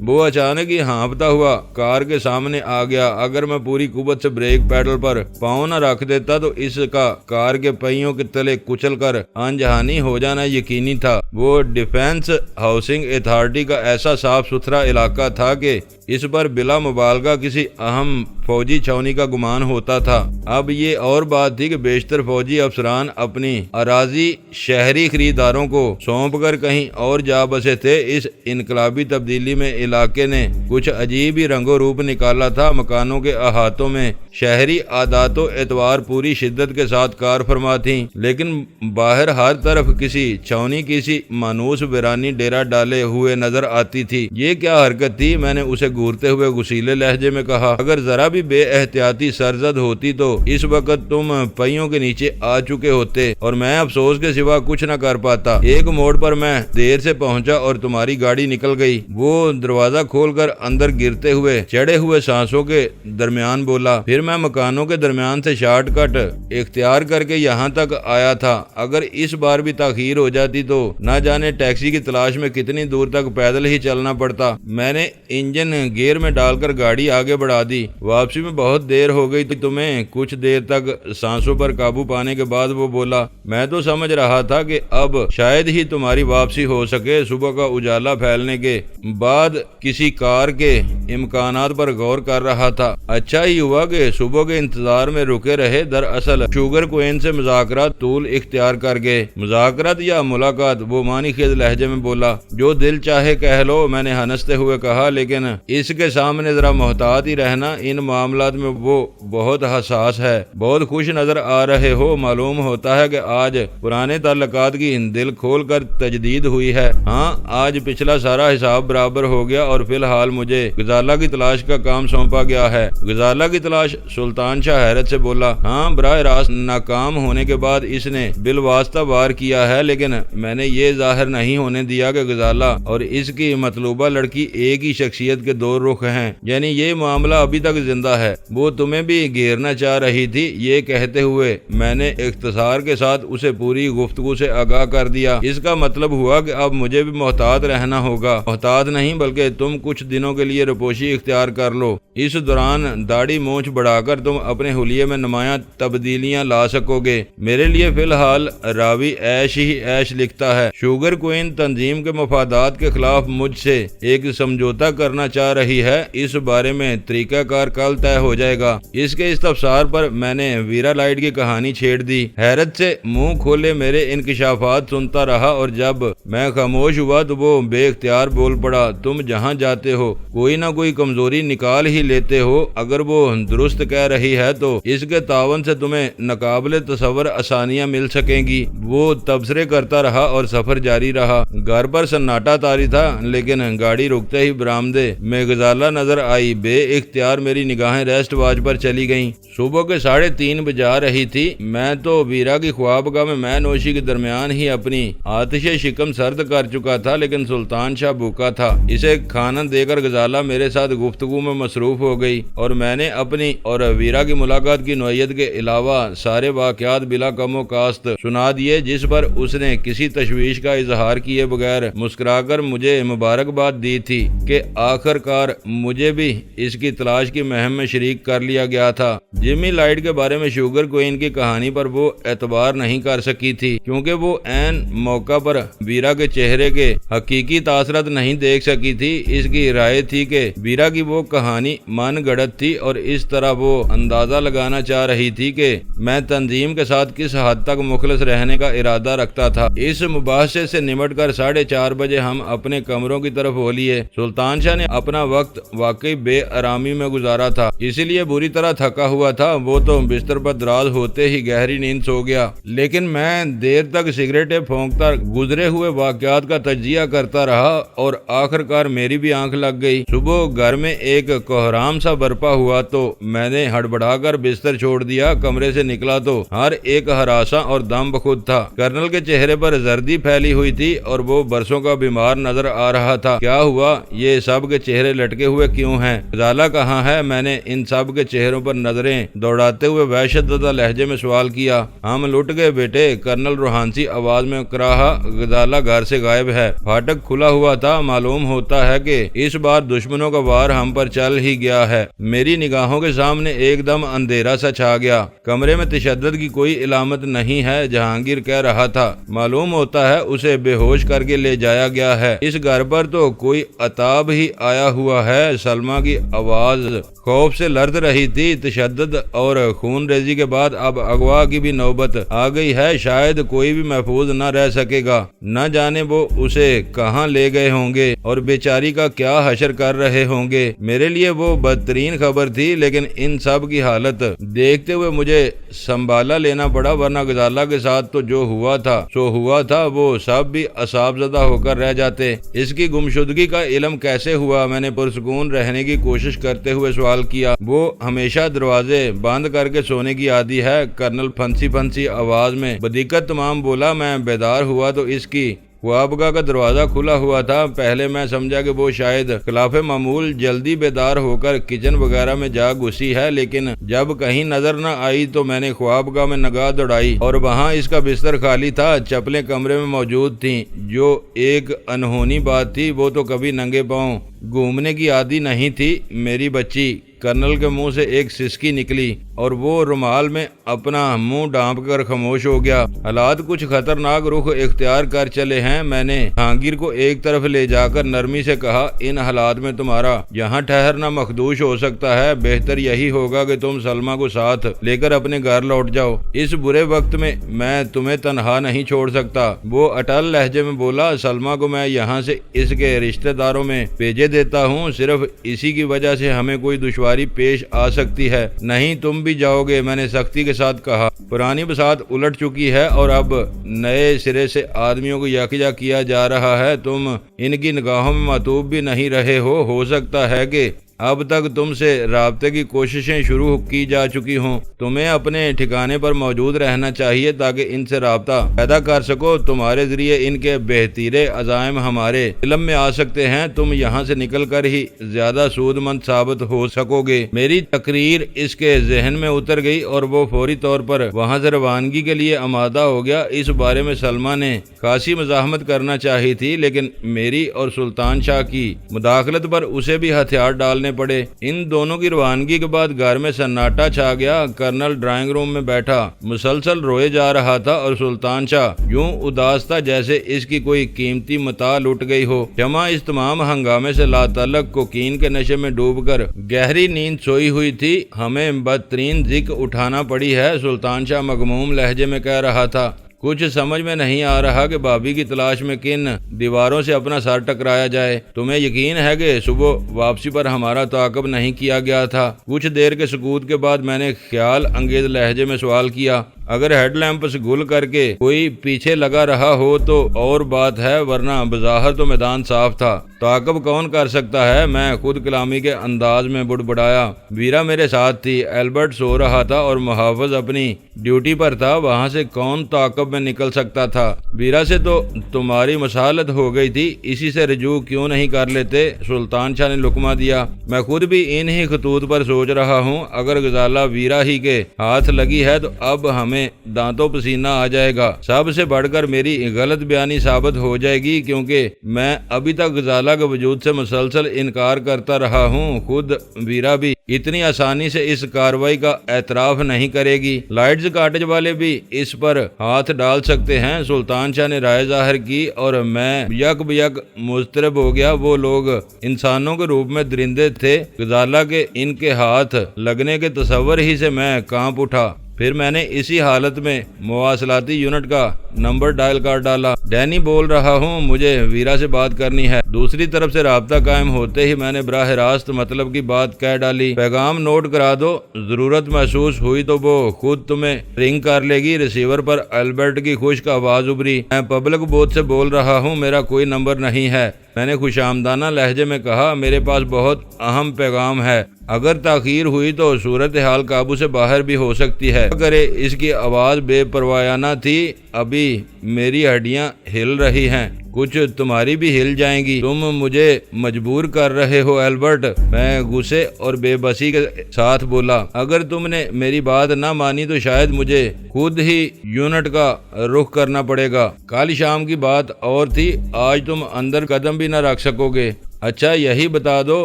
A: وہ اچانک ہی ہانپتا ہوا کار کے سامنے آ گیا۔ اگر میں پوری قوت سے بریک پیڈل پر پاؤں نہ رکھ دیتا تو اس کا کار کے پہیوں کے تلے کچل کر انجہانی ہو جانا یقینی تھا۔ وہ ڈیفنس ہاؤسنگ اتھارٹی کا ایسا صاف ستھرا علاقہ تھا کہ اس پر بلا مبالغہ کسی اہم فوجی چھاونی کا گمان ہوتا تھا۔ اب یہ اور بات تھی کہ بیشتر فوجی افسران اپنی اراضی شہری خریداروں کو سونپ کر کہیں اور جا بسے تھے۔ اس انقلابی تبدیلی میں علاقے نے کچھ عجیب ہی رنگ و روپ نکالا تھا۔ مکانوں کے احاطوں میں شہری عادات و اعتبار پوری شدت کے ساتھ کار فرما تھیں، لیکن باہر ہر طرف کسی چھاونی کسی مانوس ویرانی ڈیرا ڈالے ہوئے نظر آتی تھی۔ یہ کیا حرکت تھی؟ میں نے اسے گھورتے ہوئے غصیلے لہجے میں کہا۔ اگر ذرا بھی بے احتیاطی سرزد ہوتی تو اس وقت تم پہیوں کے نیچے آ چکے ہوتے اور میں افسوس کے سوا کچھ نہ کر پاتا۔ ایک موڑ پر میں دیر سے پہنچا اور تمہاری گاڑی نکل گئی۔ وہ دروازہ کھول کر اندر گرتے ہوئے چڑھے ہوئے سانسوں کے درمیان بولا۔ پھر میں مکانوں کے درمیان سے شارٹ کٹ اختیار کر کے یہاں تک آیا تھا۔ اگر اس بار بھی تاخیر ہو جاتی تو نہ جانے ٹیکسی کی تلاش میں کتنی دور تک پیدل ہی چلنا پڑتا۔ میں نے انجن گیئر میں ڈال کر گاڑی آگے بڑھا دی۔ واپسی میں بہت دیر ہو گئی تمہیں۔ کچھ دیر تک سانسوں پر قابو پانے کے بعد وہ بولا، میں تو سمجھ رہا تھا کہ اب شاید ہی تمہاری واپسی ہو سکے۔ صبح کا اجالا پھیلنے کے بعد کسی کار کے امکانات پر غور کر رہا تھا۔ اچھا ہی ہوا کہ صبح کے انتظار میں رکے رہے۔ دراصل شوگر کوئن سے مذاکرات طول اختیار کر گئے۔ مذاکرات یا ملاقات؟ وہ معنی خیز لہجے میں بولا۔ جو دل چاہے کہہ لو، میں نے ہنستے ہوئے کہا، لیکن اس کے سامنے ذرا محتاط ہی رہنا، ان معاملات میں وہ بہت حساس ہے۔ بہت خوش نظر آ رہے ہو، معلوم ہوتا ہے کہ آج پرانے تعلقات کی دل کھول کر تجدید ہوئی ہے۔ ہاں، آج پچھلا سارا حساب برابر ہو گیا اور فی الحال مجھے غزالہ کی تلاش کا کام سونپا گیا ہے۔ غزالہ کی تلاش؟ سلطان شاہ حیرت سے بولا۔ ہاں، براہ راست ناکام ہونے کے بعد اس نے بالواسطہ وار کیا ہے، لیکن میں نے یہ ظاہر نہیں ہونے دیا کہ غزالہ اور اس کی مطلوبہ لڑکی ایک ہی شخصیت کے دو رخ ہیں، یعنی یہ معاملہ ابھی تک زندہ ہے۔ وہ تمہیں بھی گھیرنا چاہ رہی تھی۔ یہ کہتے ہوئے میں نے اختصار کے ساتھ اسے پوری گفتگو سے آگاہ کر دیا۔ اس کا مطلب ہوا کہ اب مجھے بھی محتاط رہنا ہوگا۔ محتاط نہیں، بلکہ تم کچھ دنوں کے لیے رپوشی اختیار کر لو۔ اس دوران داڑھی مونچھ بڑھا کر تم اپنے حلیے میں نمایاں تبدیلیاں لا سکو گے۔ میرے لیے فی الحال راوی عیش ہی عیش لکھتا ہے۔ شوگر کوئن تنظیم کے مفادات کے خلاف مجھ سے ایک سمجھوتا کرنا چاہ رہی ہے۔ اس بارے میں طریقہ کار کل طے ہو جائے گا۔ اس کے استفسار پر میں نے ویرا لائٹ کی کہانی چھیڑ دی۔ حیرت سے منہ کھولے میرے انکشافات سنتا رہا اور جب میں خاموش ہوا تو وہ بے اختیار بول پڑا۔ تم جہاں جاتے ہو کوئی نہ کوئی کمزوری نکال ہی لیتے ہو۔ اگر وہ درست کہہ رہی ہے تو اس کے تعاون سے تمہیں ناقابل تصور آسانیاں مل سکیں گی۔ وہ تبصرے کرتا رہا اور سفر جاری رہا۔ گھر پر سناٹا طاری تھا، لیکن گاڑی رکتے ہی برآمدے میں غزالہ نظر آئی۔ بے اختیار میری نگاہیں ریسٹ واچ پر چلی گئیں۔ صبح کے 3:30 بجا رہی تھی۔ میں تو ویرا کی خوابگاہ میں مے نوشی کے درمیان ہی اپنی آتش شکم سرد کر چکا تھا، لیکن سلطان شاہ بھوکا تھا۔ اسے کھانا دے کر غزالہ میرے ساتھ گفتگو میں مصروف ہو گئی اور میں نے اپنی اور ویرا کی ملاقات کی نوعیت کے علاوہ سارے واقعات بلا کم و کاست سنا دیے، جس پر اس نے کسی تشویش کا اظہار کیے بغیر مسکرا کر مجھے مبارکباد دی تھی کہ آخر کار مجھے بھی اس کی تلاش کی مہم میں شریک کر لیا گیا تھا۔ جمی لائٹ کے بارے میں شوگر کوئن کی کہانی پر وہ اعتبار نہیں کر سکی تھی، کیونکہ وہ عین موقع پر ویرا کے چہرے کے حقیقی تاثرات نہیں دیکھ سکی تھی۔ اس کی رائے تھی کہ ویرا کی وہ کہانی من گڑت تھی اور اس طرح وہ اندازہ لگانا چاہ رہی تھی کہ میں تنظیم کے ساتھ کس حد تک مخلص رہنے کا ارادہ رکھتا تھا۔ اس مباحثے سے نمٹ کر 4:30 بجے ہم اپنے کمروں کی طرف ہو لیے۔ سلطان شاہ نے اپنا وقت واقعی بے آرامی میں گزارا تھا، اسی لیے بری طرح تھکا ہوا تھا۔ وہ تو بستر پر دراز ہوتے ہی گہری نیند سو گیا، لیکن میں دیر تک سگریٹیں پھونکتا گزرے ہوئے واقعات کا تجزیہ کرتا رہا اور آخر کار میری بھی آنکھ لگ گئی۔ صبح گھر میں ایک کوہرام سا برپا ہوا تو میں نے ہڑبڑا کر بستر چھوڑ دیا۔ کمرے سے نکلا تو ہر ایک ہراساں اور دم بخود تھا۔ کرنل کے چہرے پر زردی پھیلی ہوئی تھی اور وہ برسوں کا بیمار نظر آ رہا تھا۔ کیا ہوا؟ یہ سب کے چہرے لٹکے ہوئے کیوں ہیں؟ غزالہ کہاں ہے؟ میں نے ان سب کے چہروں پر نظریں دوڑاتے ہوئے وحشت زدہ لہجے میں سوال کیا۔ ہم لٹ گئے بیٹے، کرنل روحانسی آواز میں کراہا۔ غزالہ گھر سے غائب ہے۔ پھاٹک کھلا ہوا تھا، معلوم ہوتا ہے کہ اس بار دشمنوں کا وار ہم پر چل ہی گیا ہے۔ میری نگاہوں کے سامنے ایک دم اندھیرا سا چھا گیا۔ کمرے میں تشدد کی کوئی علامت نہیں ہے، جہانگیر کہہ رہا تھا۔ معلوم ہوتا ہے اسے بے ہوش کر کے لے جایا گیا ہے۔ اس گھر پر تو کوئی عطاب ہی آیا ہوا ہے۔ سلمہ کی آواز خوف سے لرز رہی تھی۔ تشدد اور خون ریزی کے بعد اب اغوا کی بھی نوبت آ گئی ہے۔ شاید کوئی بھی محفوظ نہ رہ سکے گا۔ نہ جانے وہ اسے کہاں لے گئے ہوں گے اور بیچاری کا کیا حشر کر رہے ہوں گے۔ میرے لیے وہ بدترین خبر تھی، لیکن ان سب کی حالت دیکھتے ہوئے مجھے سنبھالا لینا پڑا، ورنہ غزالہ کے ساتھ تو جو ہوا تھا سو ہوا تھا، وہ سب بھی اعصاب زدہ ہو کر رہ جاتے۔ اس کی گمشدگی کا علم کیسے ہوا؟ میں نے پرسکون رہنے کی کوشش کرتے ہوئے سوال کیا۔ وہ ہمیشہ دروازے بند کر کے سونے کی عادی ہے، کرنل پھنسی آواز میں بدقت تمام بولا۔ میں بیدار ہوا تو اس کی خوابگاہ کا دروازہ کھلا ہوا تھا۔ پہلے میں سمجھا کہ وہ شاید خلاف معمول جلدی بیدار ہو کر کچن وغیرہ میں جا گھسی ہے، لیکن جب کہیں نظر نہ آئی تو میں نے خوابگاہ میں نگاہ دوڑائی اور وہاں اس کا بستر خالی تھا۔ چپلیں کمرے میں موجود تھیں، جو ایک انہونی بات تھی۔ وہ تو کبھی ننگے پاؤں گھومنے کی عادی نہیں تھی۔ میری بچی، کرنل کے منہ سے ایک سسکی نکلی اور وہ رومال میں اپنا منہ ڈانپ کر خاموش ہو گیا۔ حالات کچھ خطرناک رخ اختیار کر چلے ہیں۔ میں نے جہانگیر کو ایک طرف لے جا کر نرمی سے کہا، ان حالات میں تمہارا یہاں ٹھہرنا مخدوش ہو سکتا ہے۔ بہتر یہی ہوگا کہ تم سلمہ کو ساتھ لے کر اپنے گھر لوٹ جاؤ۔ اس برے وقت میں تمہیں تنہا نہیں چھوڑ سکتا۔ وہ اٹل لہجے میں بولا، سلمہ کو میں یہاں سے اس کے رشتہ داروں میں بھیجے دیتا ہوں، صرف اسی کی وجہ سے ہمیں کوئی دشواری پیش آ سکتی ہے۔ نہیں، تم بھی جاؤ گے، میں نے سختی کے ساتھ کہا۔ پرانی بساط الٹ چکی ہے اور اب نئے سرے سے آدمیوں کو یکجا کیا جا رہا ہے۔ تم ان کی نگاہوں میں معطوف بھی نہیں رہے ہو سکتا ہے کہ اب تک تم سے رابطے کی کوششیں شروع کی جا چکی ہوں۔ تمہیں اپنے ٹھکانے پر موجود رہنا چاہیے تاکہ ان سے رابطہ پیدا کر سکو۔ تمہارے ذریعے ان کے بہتیرے عزائم ہمارے علم میں آ سکتے ہیں۔ تم یہاں سے نکل کر ہی زیادہ سود مند ثابت ہو سکو گے۔ میری تقریر اس کے ذہن میں اتر گئی اور وہ فوری طور پر وہاں سے روانگی کے لیے آمادہ ہو گیا۔ اس بارے میں سلمہ نے خاصی مزاحمت کرنا چاہی تھی، لیکن میری اور سلطان شاہ کی مداخلت پر اسے بھی ہتھیار ڈالنے پڑے۔ ان دونوں کی روانگی کے بعد گھر میں سناٹا چھا گیا۔ کرنل ڈرائنگ روم میں بیٹھا مسلسل روئے جا رہا تھا اور سلطان شاہ یوں اداس تھا جیسے اس کی کوئی قیمتی متاع لٹ گئی ہو۔ شمع اس تمام ہنگامے سے لاتعلق کوکین کے نشے میں ڈوب کر گہری نیند سوئی ہوئی تھی۔ ہمیں بدترین ذک اٹھانا پڑی ہے، سلطان شاہ مغموم لہجے میں کہہ رہا تھا۔ کچھ سمجھ میں نہیں آ رہا کہ بھابھی کی تلاش میں کن دیواروں سے اپنا سر ٹکرایا جائے۔ تمہیں یقین ہے کہ صبح واپسی پر ہمارا تعاقب نہیں کیا گیا تھا؟ کچھ دیر کے سکوت کے بعد میں نے خیال انگیز لہجے میں سوال کیا۔ اگر ہیڈ لیمپس گل کر کے کوئی پیچھے لگا رہا ہو تو اور بات ہے، ورنہ بظاہر تو میدان صاف تھا۔ تعاقب کون کر سکتا ہے؟ میں خود کلامی کے انداز میں بڑبڑایا۔ ویرا میرے ساتھ تھی، ایلبرٹ سو رہا تھا اور محافظ اپنی ڈیوٹی پر تھا۔ وہاں سے کون تعاقب میں نکل سکتا تھا؟ ویرا سے تو تمہاری مسالت ہو گئی تھی، اسی سے رجوع کیوں نہیں کر لیتے؟ سلطان شاہ نے لقمہ دیا۔ میں خود بھی انہی خطوط پر سوچ رہا ہوں۔ اگر غزالہ ویرا ہی کے ہاتھ لگی ہے تو اب ہمیں دانتوں پسینہ آ جائے گا۔ سب سے بڑھ کر میری غلط بیانی ثابت ہو جائے گی، کیونکہ میں ابھی تک غزالہ کے وجود سے مسلسل انکار کرتا رہا ہوں۔ خود ویرا بھی اتنی آسانی سے اس کارروائی کا اعتراف نہیں کرے گی۔ لائٹز کاٹیج والے بھی اس پر ہاتھ ڈال سکتے ہیں۔ سلطان شاہ نے رائے ظاہر کی اور میں یک بیک مضطرب ہو گیا۔ وہ لوگ انسانوں کے روپ میں درندے تھے۔ غزالہ کے ان کے ہاتھ لگنے کے تصور ہی سے میں کانپ اٹھا۔ پھر میں نے اسی حالت میں مواصلاتی یونٹ کا نمبر ڈائل کر ڈالا۔ ڈینی بول رہا ہوں، مجھے ویرا سے بات کرنی ہے۔ دوسری طرف سے رابطہ قائم ہوتے ہی میں نے براہ راست مطلب کی بات کہہ ڈالی۔ پیغام نوٹ کرا دو، ضرورت محسوس ہوئی تو وہ خود تمہیں رنگ کر لے گی۔ ریسیور پر البرٹ کی خشک آواز ابھری۔ میں پبلک بوتھ سے بول رہا ہوں، میرا کوئی نمبر نہیں ہے۔ میں نے خوشامدانہ لہجے میں کہا، میرے پاس بہت اہم پیغام ہے۔ اگر تاخیر ہوئی تو صورتحال قابو سے باہر بھی ہو سکتی ہے۔ کرے اس کی آواز بے پروایانہ تھی۔ ابھی میری ہڈیاں ہل رہی ہیں، کچھ تمہاری بھی ہل جائیں گی۔ تم مجھے مجبور کر رہے ہو البرٹ، میں غصے اور بے بسی کے ساتھ بولا۔ اگر تم نے میری بات نہ مانی تو شاید مجھے خود ہی یونٹ کا رخ کرنا پڑے گا۔ کل شام کی بات اور تھی، آج تم اندر قدم بھی نہ رکھ سکو گے۔ اچھا یہی بتا دو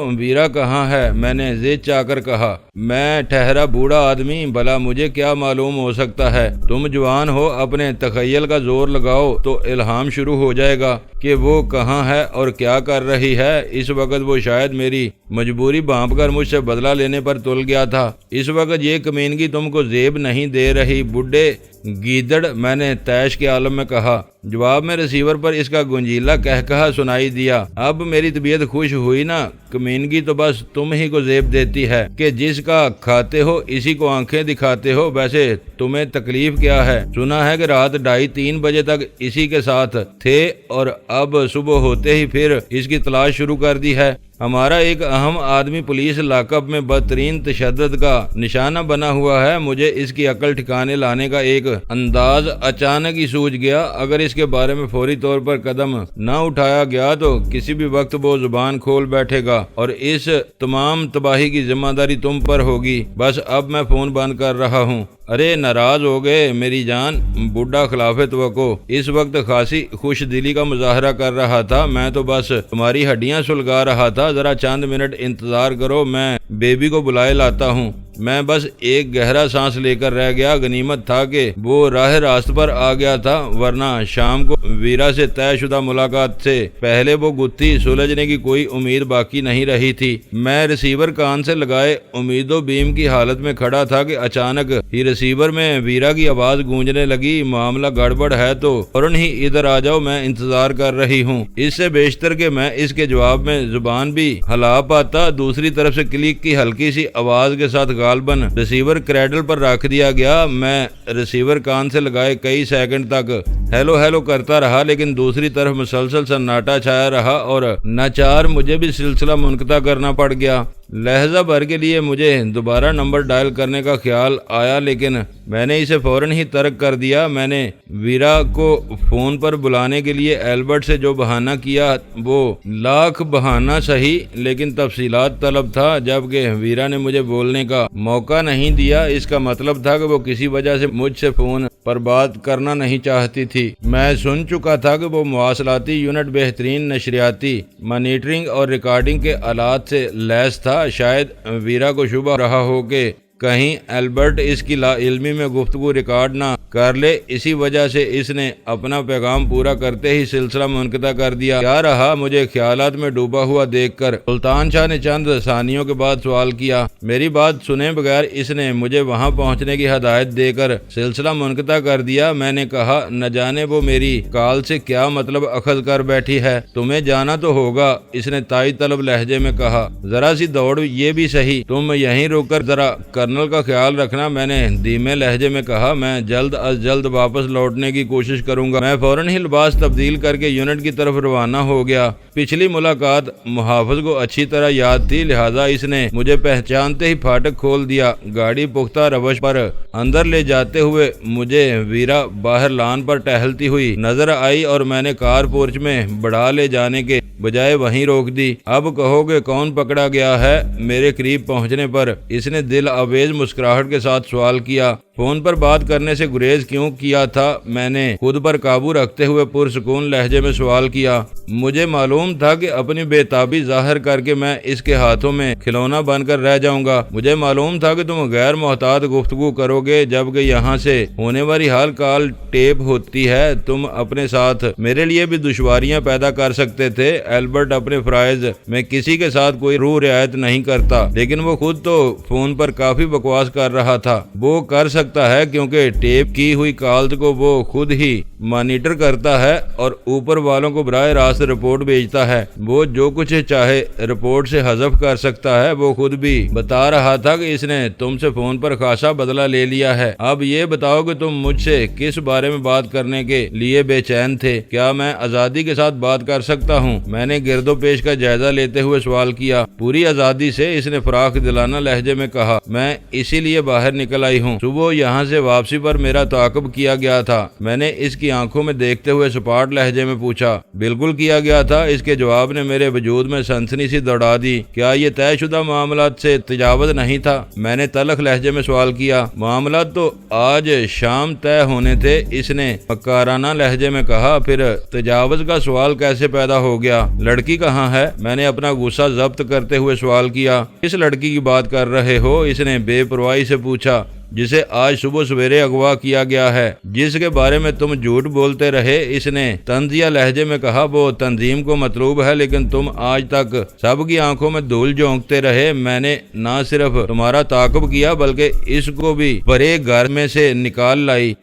A: ویرا کہاں ہے؟ میں نے ضد چاہ کر کہا۔ میں ٹھہرا بوڑھا آدمی، بھلا مجھے کیا معلوم ہو سکتا ہے؟ تم جوان ہو، اپنے تخیل کا زور لگاؤ تو الہام شروع ہو جائے گا کہ وہ کہاں ہے اور کیا کر رہی ہے۔ اس وقت وہ شاید میری مجبوری بھانپ کر مجھ سے بدلہ لینے پر تل گیا تھا۔ اس وقت یہ کمینگی تم کو زیب نہیں دے رہی بڈھے گیدڑ، میں نے طیش کے عالم میں کہا۔ جواب میں ریسیور پر اس کا گنجیلا کہا سنائی دیا۔ اب میری طبیعت خوش ہوئی نا، کمینگی تو بس تم ہی کو زیب دیتی ہے کہ جس کا کھاتے ہو اسی کو آنکھیں دکھاتے ہو۔ ویسے تمہیں تکلیف کیا ہے؟ سنا ہے کہ رات 2:30-3 بجے تک اسی کے ساتھ تھے اور اب صبح ہوتے ہی پھر اس کی تلاش شروع کر دی ہے۔ ہمارا ایک اہم آدمی پولیس لاک اپ میں بدترین تشدد کا نشانہ بنا ہوا ہے۔ مجھے اس کی عقل ٹھکانے لانے کا ایک انداز اچانک ہی سوجھ گیا۔ اگر اس کے بارے میں فوری طور پر قدم نہ اٹھایا گیا تو کسی بھی وقت وہ زبان کھول بیٹھے گا اور اس تمام تباہی کی ذمہ داری تم پر ہوگی۔ بس اب میں فون بند کر رہا ہوں۔ ارے ناراض ہو گئے میری جان؟ بڈھا خلاف توقع اس وقت خاصی خوش دلی کا مظاہرہ کر رہا تھا۔ میں تو بس تمہاری ہڈیاں سلگا رہا تھا، ذرا چند منٹ انتظار کرو، میں بیبی کو بلائے لاتا ہوں۔ میں بس ایک گہرا سانس لے کر رہ گیا۔ غنیمت تھا کہ وہ راہ راست پر آ گیا تھا، ورنہ شام کو ویرا سے طے شدہ ملاقات سے پہلے وہ گتھی سلجھنے کی کوئی امید باقی نہیں رہی تھی۔ میں ریسیور کان سے لگائے امید و بیم کی حالت میں کھڑا تھا کہ اچانک ہی ریسیور میں ویرا کی آواز گونجنے لگی۔ معاملہ گڑبڑ ہے تو فوراً ہی ادھر آ جاؤ، میں انتظار کر رہی ہوں۔ اس سے بیشتر کہ میں اس کے جواب میں زبان بھی ہلا پاتا، دوسری طرف سے کلک کی ہلکی سی آواز کے ساتھ غالباً ریسیور کریڈل پر رکھ دیا گیا۔ میں ریسیور کان سے لگائے کئی سیکنڈ تک ہیلو ہیلو کرتا رہا، لیکن دوسری طرف مسلسل سناٹا چھایا رہا اور ناچار مجھے بھی سلسلہ منقطع کرنا پڑ گیا۔ لہجہ بھر کے لیے مجھے دوبارہ نمبر ڈائل کرنے کا خیال آیا، لیکن میں نے اسے فوراً ہی ترک کر دیا۔ میں نے ویرا کو فون پر بلانے کے لیے ایلبرٹ سے جو بہانہ کیا وہ لاکھ بہانہ صحیح لیکن تفصیلات طلب تھا، جبکہ ویرا نے مجھے بولنے کا موقع نہیں دیا۔ اس کا مطلب تھا کہ وہ کسی وجہ سے مجھ سے فون پر بات کرنا نہیں چاہتی تھی۔ میں سن چکا تھا کہ وہ مواصلاتی یونٹ بہترین نشریاتی مانیٹرنگ اور ریکارڈنگ کے آلات سے لیس تھا۔ شاید ویرا کو شبہ رہا ہو کہ کہیں البرٹ اس کی لا علمی میں گفتگو ریکارڈ نہ کر لے، اسی وجہ سے اس نے اپنا پیغام پورا کرتے ہی سلسلہ منقطع کر دیا۔ کیا رہا؟ مجھے خیالات میں ڈوبا ہوا دیکھ کر سلطان شاہ نے چند ثانیوں کے بعد سوال کیا۔ میری بات سنے بغیر اس نے مجھے وہاں پہنچنے کی ہدایت دے کر سلسلہ منقطع کر دیا۔ میں نے کہا نہ جانے وہ میری کال سے کیا مطلب اخذ کر بیٹھی ہے، تمہیں جانا تو ہوگا، اس نے تائید طلب لہجے میں کہا۔ ذرا سی دوڑ یہ بھی صحیح، تم یہیں رک کر ذرا کرنل کا خیال رکھنا، میں نے دھیمے لہجے میں کہا۔ میں جلد از جلد واپس لوٹنے کی کوشش کروں گا۔ میں فوراً ہی لباس تبدیل کر کے یونٹ کی طرف روانہ ہو گیا۔ پچھلی ملاقات محافظ کو اچھی طرح یاد تھی، لہذا اس نے مجھے پہچانتے ہی پھاٹک کھول دیا۔ گاڑی پختہ روش پر اندر لے جاتے ہوئے مجھے ویرا باہر لان پر ٹہلتی ہوئی نظر آئی اور میں نے کار پورچ میں بڑھا لے جانے کے بجائے وہیں روک دی۔ اب کہو گے کون پکڑا گیا ہے؟ میرے قریب پہنچنے پر اس نے دل آویز مسکراہٹ کے ساتھ سوال کیا۔ فون پر بات کرنے سے گریز کیوں کیا تھا؟ میں نے خود پر قابو رکھتے ہوئے پرسکون لہجے میں سوال کیا۔ مجھے معلوم تھا کہ اپنی بے تابی ظاہر کر کے میں اس کے ہاتھوں میں کھلونا بن کر رہ جاؤں گا۔ مجھے معلوم تھا کہ تم غیر محتاط گفتگو کرو گے، جبکہ یہاں سے ہونے والی حال کال ٹیپ ہوتی ہے۔ تم اپنے ساتھ میرے لیے بھی دشواریاں پیدا کر سکتے تھے۔ البرٹ اپنے فرائض میں کسی کے ساتھ کوئی روح رعایت نہیں کرتا، لیکن وہ خود تو فون پر کافی بکواس کر رہا تھا۔ وہ کر سکتا ہے کیونکہ ٹیپ کی ہوئی کالز کو وہ خود ہی مانیٹر کرتا ہے اور اوپر والوں کو براہ راست رپورٹ بھیجتا ہے۔ وہ جو کچھ چاہے رپورٹ سے حذف کر سکتا ہے۔ وہ خود بھی بتا رہا تھا کہ اس نے تم سے فون پر خاصا بدلہ لے لیا ہے۔ اب یہ بتاؤ کہ تم مجھ سے کس بارے میں بات کرنے کے لیے بے چین تھے؟ کیا میں آزادی کے ساتھ بات کر سکتا ہوں؟ میں نے گرد و پیش کا جائزہ لیتے ہوئے سوال کیا۔ پوری آزادی سے، اس نے فراخ دلانہ لہجے میں کہا۔ میں اسی لیے باہر نکل آئی ہوں۔ صبح یہاں سے واپسی پر میرا تعاقب کیا گیا تھا۔ میں نے اس کی آنکھوں میں دیکھتے ہوئے سپاٹ لہجے میں پوچھا۔ بالکل کیا گیا تھا، اس کے جواب نے میرے وجود میں سنسنی سی دوڑا دی۔ کیا یہ طے شدہ معاملات سے تجاوز نہیں تھا؟ میں نے تلخ لہجے میں سوال کیا۔ معاملات تو آج شام طے ہونے تھے، اس نے مکارانہ لہجے میں کہا۔ پھر تجاوز کا سوال کیسے پیدا ہو گیا؟ لڑکی کہاں ہے؟ میں نے اپنا غصہ ضبط کرتے ہوئے سوال کیا۔ کس لڑکی کی بات کر رہے ہو؟ اس نے بے پرواہی سے پوچھا۔ جسے آج صبح سویرے اغوا کیا گیا ہے، جس کے بارے میں تم جھوٹ بولتے رہے، اس نے طنزیہ لہجے میں کہا۔ وہ تنظیم کو مطلوب ہے، لیکن تم آج تک سب کی آنکھوں میں دھول جھونکتے رہے۔ میں نے نہ صرف تمہارا تعاقب کیا بلکہ اس کو بھی بڑے گھر میں سے نکال لائی۔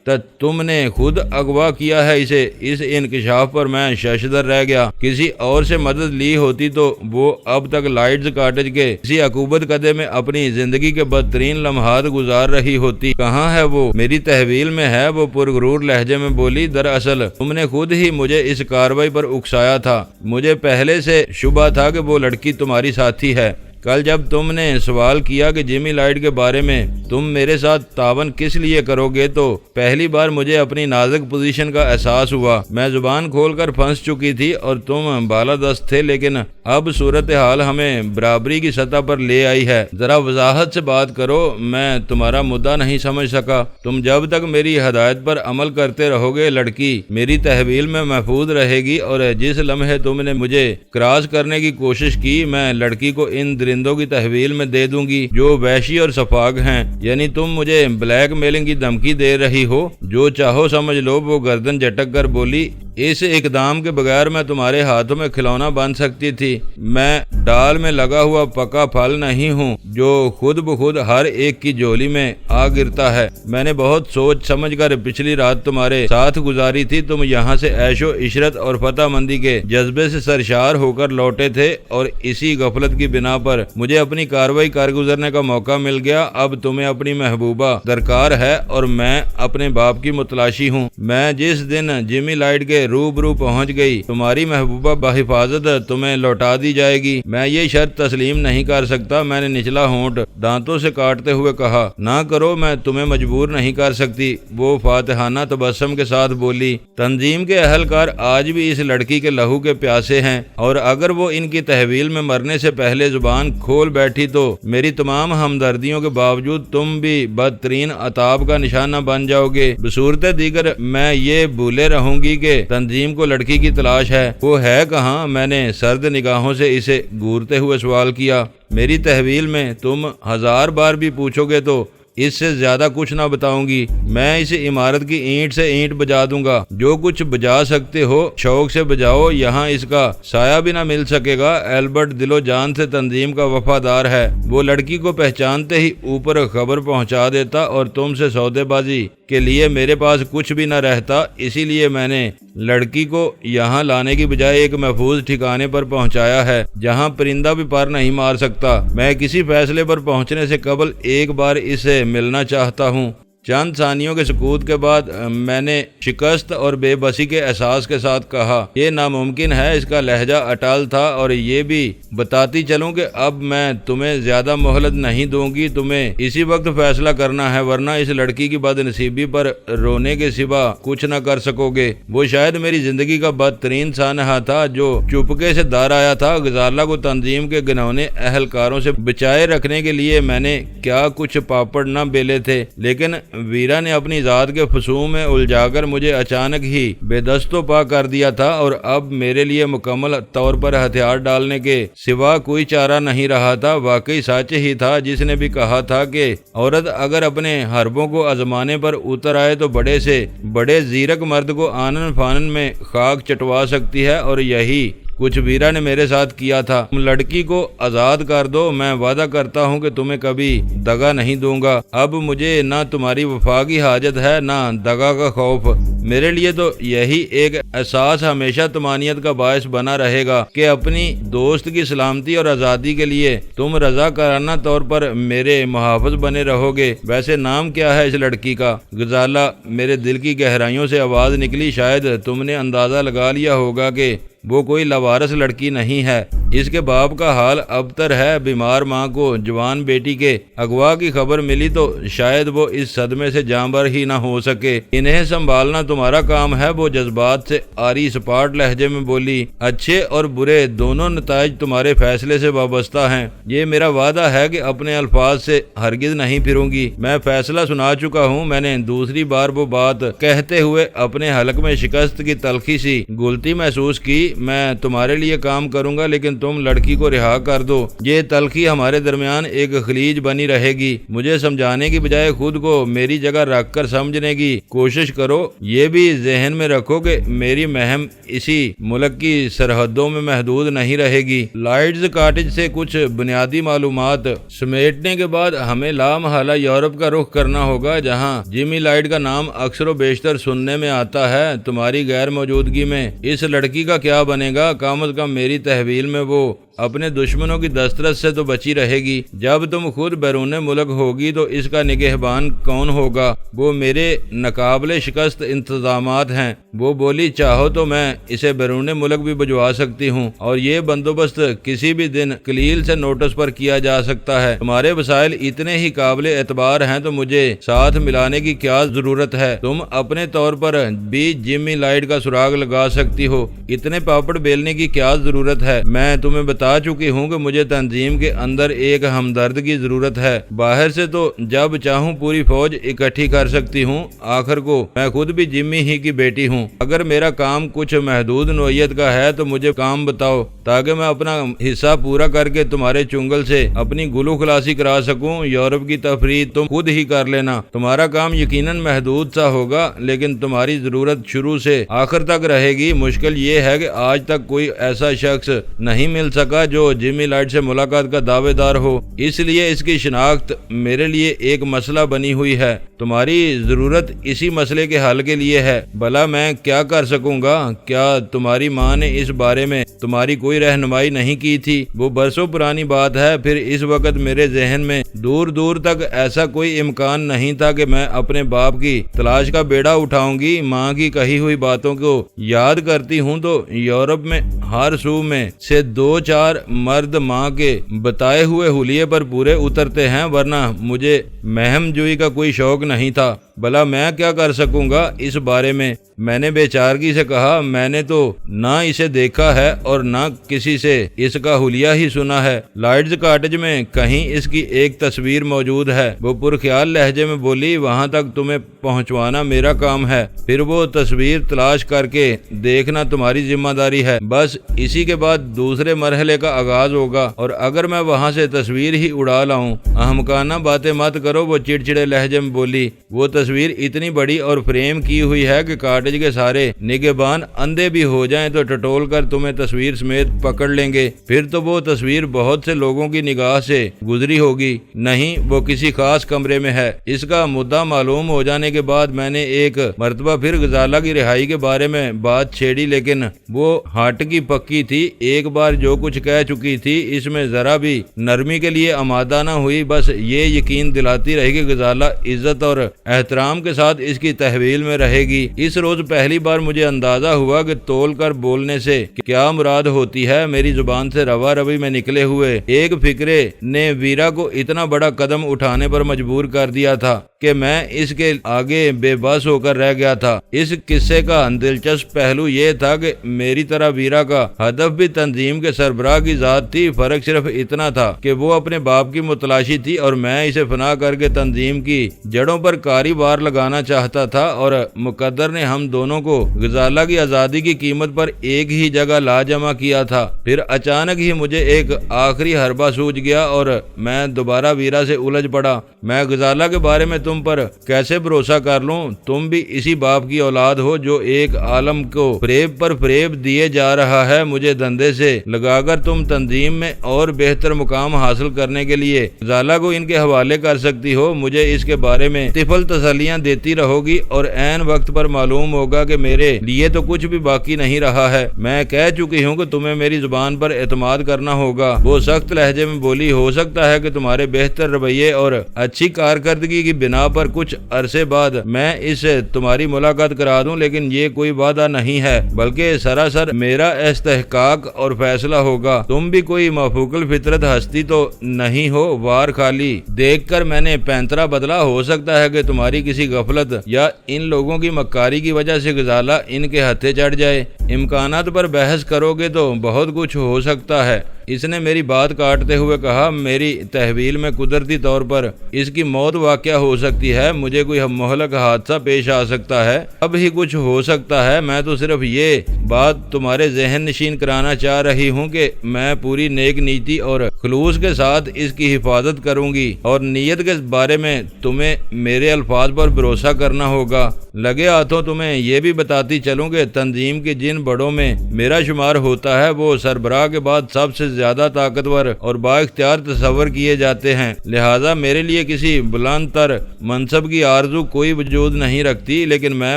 A: تم نے خود اغوا کیا ہے اسے۔ اس انکشاف پر میں ششدر رہ گیا۔ کسی اور سے مدد لی ہوتی تو وہ اب تک لائٹز کاٹیج کے کسی عقوبت قدے میں اپنی زندگی کے بدترین لمحات گزار رہی ہوتی۔ کہاں ہے وہ؟ میری تحویل میں ہے، وہ پرغرور لہجے میں بولی۔ دراصل تم نے خود ہی مجھے اس کارروائی پر اکسایا تھا۔ مجھے پہلے سے شبہ تھا کہ وہ لڑکی تمہاری ساتھی ہے۔ کل جب تم نے سوال کیا کہ جیمی لائٹ کے بارے میں تم میرے ساتھ تعاون کس لیے کرو گے، تو پہلی بار مجھے اپنی نازک پوزیشن کا احساس ہوا۔ میں زبان کھول کر پھنس چکی تھی اور تم بالادست تھے، لیکن اب صورتحال ہمیں برابری کی سطح پر لے آئی ہے۔ ذرا وضاحت سے بات کرو، میں تمہارا مدعا نہیں سمجھ سکا۔ تم جب تک میری ہدایت پر عمل کرتے رہو گے، لڑکی میری تحویل میں محفوظ رہے گی، اور جس لمحے تم نے مجھے کراس کرنے کی کوشش کی، میں لڑکی کو ان درندوں کی تحویل میں دے دوں گی جو وحشی اور سفاک ہیں۔ یعنی تم مجھے بلیک میلنگ کی دھمکی دے رہی ہو؟ جو چاہو سمجھ لو، وہ گردن جھٹک کر بولی۔ اس اقدام کے بغیر میں تمہارے ہاتھوں میں کھلونا بن سکتی تھی۔ میں ڈال میں لگا ہوا پکا پھل نہیں ہوں جو خود بخود ہر ایک کی جولی میں آ گرتا ہے۔ میں نے بہت سوچ سمجھ کر پچھلی رات تمہارے ساتھ گزاری تھی۔ تم یہاں سے عیش و عشرت اور فتح مندی کے جذبے سے سرشار ہو کر لوٹے تھے، اور اسی غفلت کی بنا پر مجھے اپنی کارروائی کر گزرنے کا موقع مل گیا۔ اب تمہیں اپنی محبوبہ درکار ہے اور میں اپنے باپ کی متلاشی ہوں۔ میں جس دن جیمی لائٹ کے روبرو پہنچ گئی، تمہاری محبوبہ بحفاظت تمہیں لوٹا دی جائے گی۔ میں یہ شرط تسلیم نہیں کر سکتا۔ میں نے نچلا ہونٹ دانتوں سے کاٹتے ہوئے کہا۔ نہ کرو، میں تمہیں مجبور نہیں کر سکتی، وہ فاتحانہ تبسم کے ساتھ بولی۔ تنظیم کے اہلکار آج بھی اس لڑکی کے لہو کے پیاسے ہیں، اور اگر وہ ان کی تحویل میں مرنے سے پہلے زبان کھول بیٹھی تو میری تمام ہمدردیوں کے باوجود تم بھی بدترین عطاب کا نشانہ بن جاؤ گے۔ بصورت دیگر میں یہ بھولے رہوں گی کہ تنظیم کو لڑکی کی تلاش ہے۔ وہ ہے کہاں؟ میں نے سرد نگاہوں سے اسے گھورتے ہوئے سوال کیا۔ میری تحویل میں تم 1000 بار بھی پوچھو گے تو اس سے زیادہ کچھ نہ بتاؤں گی۔ میں اس عمارت کی اینٹ سے اینٹ بجا دوں گا۔ جو کچھ بجا سکتے ہو شوق سے بجاؤ، یہاں اس کا سایہ بھی نہ مل سکے گا۔ البرٹ دل و جان سے تنظیم کا وفادار ہے۔ وہ لڑکی کو پہچانتے ہی اوپر خبر پہنچا دیتا، اور تم سے سودے بازی کے لیے میرے پاس کچھ بھی نہ رہتا۔ اسی لیے میں نے لڑکی کو یہاں لانے کی بجائے ایک محفوظ ٹھکانے پر پہنچایا ہے جہاں پرندہ بھی پر نہیں مار سکتا۔ میں کسی فیصلے پر پہنچنے سے قبل ایک بار اسے ملنا چاہتا ہوں۔ چند ثانیوں کے سکوت کے بعد میں نے شکست اور بے بسی کے احساس کے ساتھ کہا، یہ ناممکن ہے۔ اس کا لہجہ اٹل تھا، اور یہ بھی بتاتی چلوں کہ اب میں تمہیں زیادہ مہلت نہیں دوں گی۔ تمہیں اسی وقت فیصلہ کرنا ہے، ورنہ اس لڑکی کی بد نصیبی پر رونے کے سوا کچھ نہ کر سکو گے۔ وہ شاید میری زندگی کا بدترین سانحہ تھا جو چپکے سے دار آیا تھا۔ غزالہ کو تنظیم کے گنونے اہلکاروں سے بچائے رکھنے کے لیے میں نے کیا کچھ پاپڑ نہ بیلے تھے، لیکن ویرا نے اپنی ذات کے فسوم میں الجھا کر مجھے اچانک ہی بے دست و پا کر دیا تھا، اور اب میرے لیے مکمل طور پر ہتھیار ڈالنے کے سوا کوئی چارہ نہیں رہا تھا۔ واقعی سچ ہی تھا جس نے بھی کہا تھا کہ عورت اگر اپنے حربوں کو آزمانے پر اتر آئے تو بڑے سے بڑے زیرک مرد کو آنن فانن میں خاک چٹوا سکتی ہے، اور یہی کچھ ویرا نے میرے ساتھ کیا تھا۔ تم لڑکی کو آزاد کر دو، میں وعدہ کرتا ہوں کہ تمہیں کبھی دگا نہیں دوں گا۔ اب مجھے نہ تمہاری وفا کی حاجت ہے، نہ دگا کا خوف۔ میرے لیے تو یہی ایک احساس ہمیشہ طمانینت کا باعث بنا رہے گا کہ اپنی دوست کی سلامتی اور آزادی کے لیے تم رضاکارانہ طور پر میرے محافظ بنے رہو گے۔ ویسے نام کیا ہے اس لڑکی کا؟ غزالہ، میرے دل کی گہرائیوں سے آواز نکلی۔ شاید تم نے اندازہ لگا لیا ہوگا کہ وہ کوئی لاوارث لڑکی نہیں ہے۔ اس کے باپ کا حال ابتر ہے۔ بیمار ماں کو جوان بیٹی کے اغوا کی خبر ملی تو شاید وہ اس صدمے سے جاں بر ہی نہ ہو سکے۔ انہیں سنبھالنا تمہارا کام ہے، وہ جذبات سے آری سپاٹ لہجے میں بولی۔ اچھے اور برے دونوں نتائج تمہارے فیصلے سے وابستہ ہیں۔ یہ میرا وعدہ ہے کہ اپنے الفاظ سے ہرگز نہیں پھروں گی۔ میں فیصلہ سنا چکا ہوں۔ میں نے دوسری بار وہ بات کہتے ہوئے اپنے حلق میں شکست کی تلخی سی گلتی محسوس کی۔ میں تمہارے لیے کام کروں گا لیکن تم لڑکی کو رہا کر دو۔ یہ تلخی ہمارے درمیان ایک خلیج بنی رہے گی۔ مجھے سمجھانے کی بجائے خود کو میری جگہ رکھ کر سمجھنے کی کوشش کرو۔ یہ بھی ذہن میں رکھو کہ میری مہم اسی ملک کی سرحدوں میں محدود نہیں رہے گی۔ لائٹز کاٹیج سے کچھ بنیادی معلومات سمیٹنے کے بعد ہمیں لامحالہ یورپ کا رخ کرنا ہوگا، جہاں جیمی لائٹ کا نام اکثر و بیشتر سننے میں آتا ہے۔ تمہاری غیر موجودگی میں اس لڑکی کا کیا بنے گا؟ کم از کم میری تحویل میں وہ اپنے دشمنوں کی دسترس سے تو بچی رہے گی۔ جب تم خود بیرون ملک ہوگی تو اس کا نگہبان کون ہوگا؟ وہ میرے ناقابل شکست انتظامات ہیں۔ وہ بولی، چاہو تو میں اسے بیرون ملک بھی بھجوا سکتی ہوں اور یہ بندوبست کسی بھی دن کلیل سے نوٹس پر کیا جا سکتا ہے۔ تمہارے وسائل اتنے ہی قابل اعتبار ہیں تو مجھے ساتھ ملانے کی کیا ضرورت ہے؟ تم اپنے طور پر بھی جیمی لائٹ کا سراغ لگا سکتی ہو۔ اتنے پاپڑ بیلنے کی کیا ضرورت ہے؟ میں تمہیں بتا چکی ہوں کہ مجھے تنظیم کے اندر ایک ہمدرد کی ضرورت ہے۔ باہر سے تو جب چاہوں پوری فوج اکٹھی کر سکتی ہوں۔ آخر کو میں خود بھی جمی ہی کی بیٹی ہوں۔ اگر میرا کام کچھ محدود نوعیت کا ہے تو مجھے کام بتاؤ تاکہ میں اپنا حصہ پورا کر کے تمہارے چنگل سے اپنی گلو خلاصی کرا سکوں۔ یورپ کی تفریح تم خود ہی کر لینا۔ تمہارا کام یقیناً محدود سا ہوگا لیکن تمہاری ضرورت شروع سے آخر تک رہے گی۔ مشکل یہ ہے کہ آج تک کوئی ایسا شخص نہیں مل سکا جو جیمی لائٹ سے ملاقات کا دعوے دار ہو، اس لیے اس کی شناخت میرے لیے ایک مسئلہ بنی ہوئی ہے۔ تمہاری ضرورت اسی مسئلے کے حل کے لیے ہے۔ بھلا میں کیا کر سکوں گا؟ کیا تمہاری ماں نے اس بارے میں تمہاری کوئی رہنمائی نہیں کی تھی؟ وہ برسوں پرانی بات ہے۔ پھر اس وقت میرے ذہن میں دور دور تک ایسا کوئی امکان نہیں تھا کہ میں اپنے باپ کی تلاش کا بیڑا اٹھاؤں گی۔ ماں کی کہی ہوئی باتوں کو یاد کرتی ہوں تو یورپ میں ہر سو میں سے 2-4 مرد ماں کے بتائے ہوئے حلیے پر پورے اترتے ہیں، ورنہ مجھے مہم جوئی کا کوئی شوق نہیں تھا۔ بھلا میں کیا کر سکوں گا اس بارے میں؟ میں نے بے چارگی سے کہا، میں نے تو نہ اسے دیکھا ہے اور نہ کسی سے اس کا حلیہ ہی سنا ہے۔ لائٹز کاٹیج میں کہیں اس کی ایک تصویر موجود ہے۔ وہ پرخیال لہجے میں بولی، وہاں تک تمہیں پہنچوانا میرا کام ہے، پھر وہ تصویر تلاش کر کے دیکھنا تمہاری ذمہ داری ہے۔ بس اسی کے بعد دوسرے مرحلے کا آغاز ہوگا، اور اگر میں وہاں سے تصویر ہی اڑا لاؤں۔ احمقانہ باتیں مت کرو، وہ چڑچڑے لہجے میں بولی۔ وہ تصویر اتنی بڑی اور فریم کی ہوئی ہے کہ کاٹیج کے سارے نگہبان اندھے بھی ہو جائیں تو ٹٹول کر تمہیں تصویر سمیت پکڑ لیں گے۔ پھر تو وہ تصویر بہت سے لوگوں کی نگاہ سے گزری ہوگی۔ نہیں، وہ کسی خاص کمرے میں ہے۔ اس کا مدعا معلوم ہو جانے کے بعد میں نے ایک مرتبہ پھر غزالہ کی رہائی کے بارے میں بات چھیڑی، لیکن وہ ہٹ کی پکی تھی۔ ایک بار جو کچھ کہہ چکی تھی اس میں ذرا بھی نرمی کے لیے آمادہ نہ ہوئی۔ بس یہ یقین دلاتی رہی کہ غزالہ عزت اور احترام کے ساتھ اس کی تحویل میں رہے گی۔ اس روز پہلی بار مجھے اندازہ ہوا کہ تول کر بولنے سے کیا مراد ہوتی ہے۔ میری زبان سے روا روی میں نکلے ہوئے ایک فکرے نے ویرا کو اتنا بڑا قدم اٹھانے پر مجبور کر دیا تھا کہ میں اس کے آگے بے بس ہو کر رہ گیا تھا۔ اس قصے کا دلچسپ پہلو یہ تھا کہ میری طرح ویرا کا ہدف بھی تنظیم کے سربراہ کی ذات تھی۔ فرق صرف اتنا تھا کہ وہ اپنے باپ کی متلاشی تھی اور میں اسے فنا کر کے تنظیم کی جڑوں پر کاری وار لگانا چاہتا تھا، اور مقدر نے ہم دونوں کو غزالہ کی آزادی کی قیمت پر ایک ہی جگہ لا جمع کیا تھا۔ پھر اچانک ہی مجھے ایک آخری حربہ سوجھ گیا اور میں دوبارہ ویرا سے الجھ پڑا۔ میں غزالہ کے بارے میں تم پر کیسے بھروسہ کر لوں؟ تم بھی اسی باپ کی اولاد ہو جو ایک عالم کو فریب پر فریب دیے جا رہا ہے۔ مجھے دندے سے لگا کر تم تنظیم میں اور بہتر مقام حاصل کرنے کے لیے غزالہ کو ان کے حوالے کر سکتی ہو۔ مجھے اس کے بارے میں طفل تسلیاں دیتی رہو گی اور عین وقت پر معلوم ہوگا کہ میرے لیے تو کچھ بھی باقی نہیں رہا ہے۔ میں کہہ چکی ہوں کہ تمہیں میری زبان پر اعتماد کرنا ہوگا۔ وہ سخت لہجے میں بولی، ہو سکتا ہے کہ تمہارے بہتر رویے اور اچھی کارکردگی کی بنا پر کچھ عرصے بعد میں اس سے تمہاری ملاقات کرا دوں، لیکن یہ کوئی وعدہ نہیں ہے بلکہ سراسر میرا استحقاق اور فیصلہ ہوگا۔ تم بھی کوئی مفوق الفطرت ہستی تو نہیں ہو، وار خالی دیکھ کر میں نے پینترا بدلا۔ ہو سکتا ہے کہ تمہاری کسی غفلت یا ان لوگوں کی مکاری کی وجہ سے غزالہ ان کے ہتھے چڑھ جائے۔ امکانات پر بحث کرو گے تو بہت کچھ ہو سکتا ہے۔ اس نے میری بات کاٹتے ہوئے کہا، میری تحویل میں قدرتی طور پر اس کی موت واقع ہو سکتی ہے، مجھے کوئی مہلک حادثہ پیش آ سکتا ہے، اب ہی کچھ ہو سکتا ہے۔ میں تو صرف یہ بات تمہارے ذہن نشین کرانا چاہ رہی ہوں کہ میں پوری نیک نیتی اور خلوص کے ساتھ اس کی حفاظت کروں گی، اور نیت کے بارے میں تمہیں میرے الفاظ پر بھروسہ کرنا ہوگا۔ لگے ہاتھوں تمہیں یہ بھی بتاتی چلوں کہ تنظیم کے جن بڑوں میں میرا شمار ہوتا ہے وہ سربراہ کے بعد سب سے زیادہ طاقتور اور با اختیار تصور کیے جاتے ہیں، لہذا میرے لیے کسی بلند تر منصب کی آرزو کوئی وجود نہیں رکھتی، لیکن میں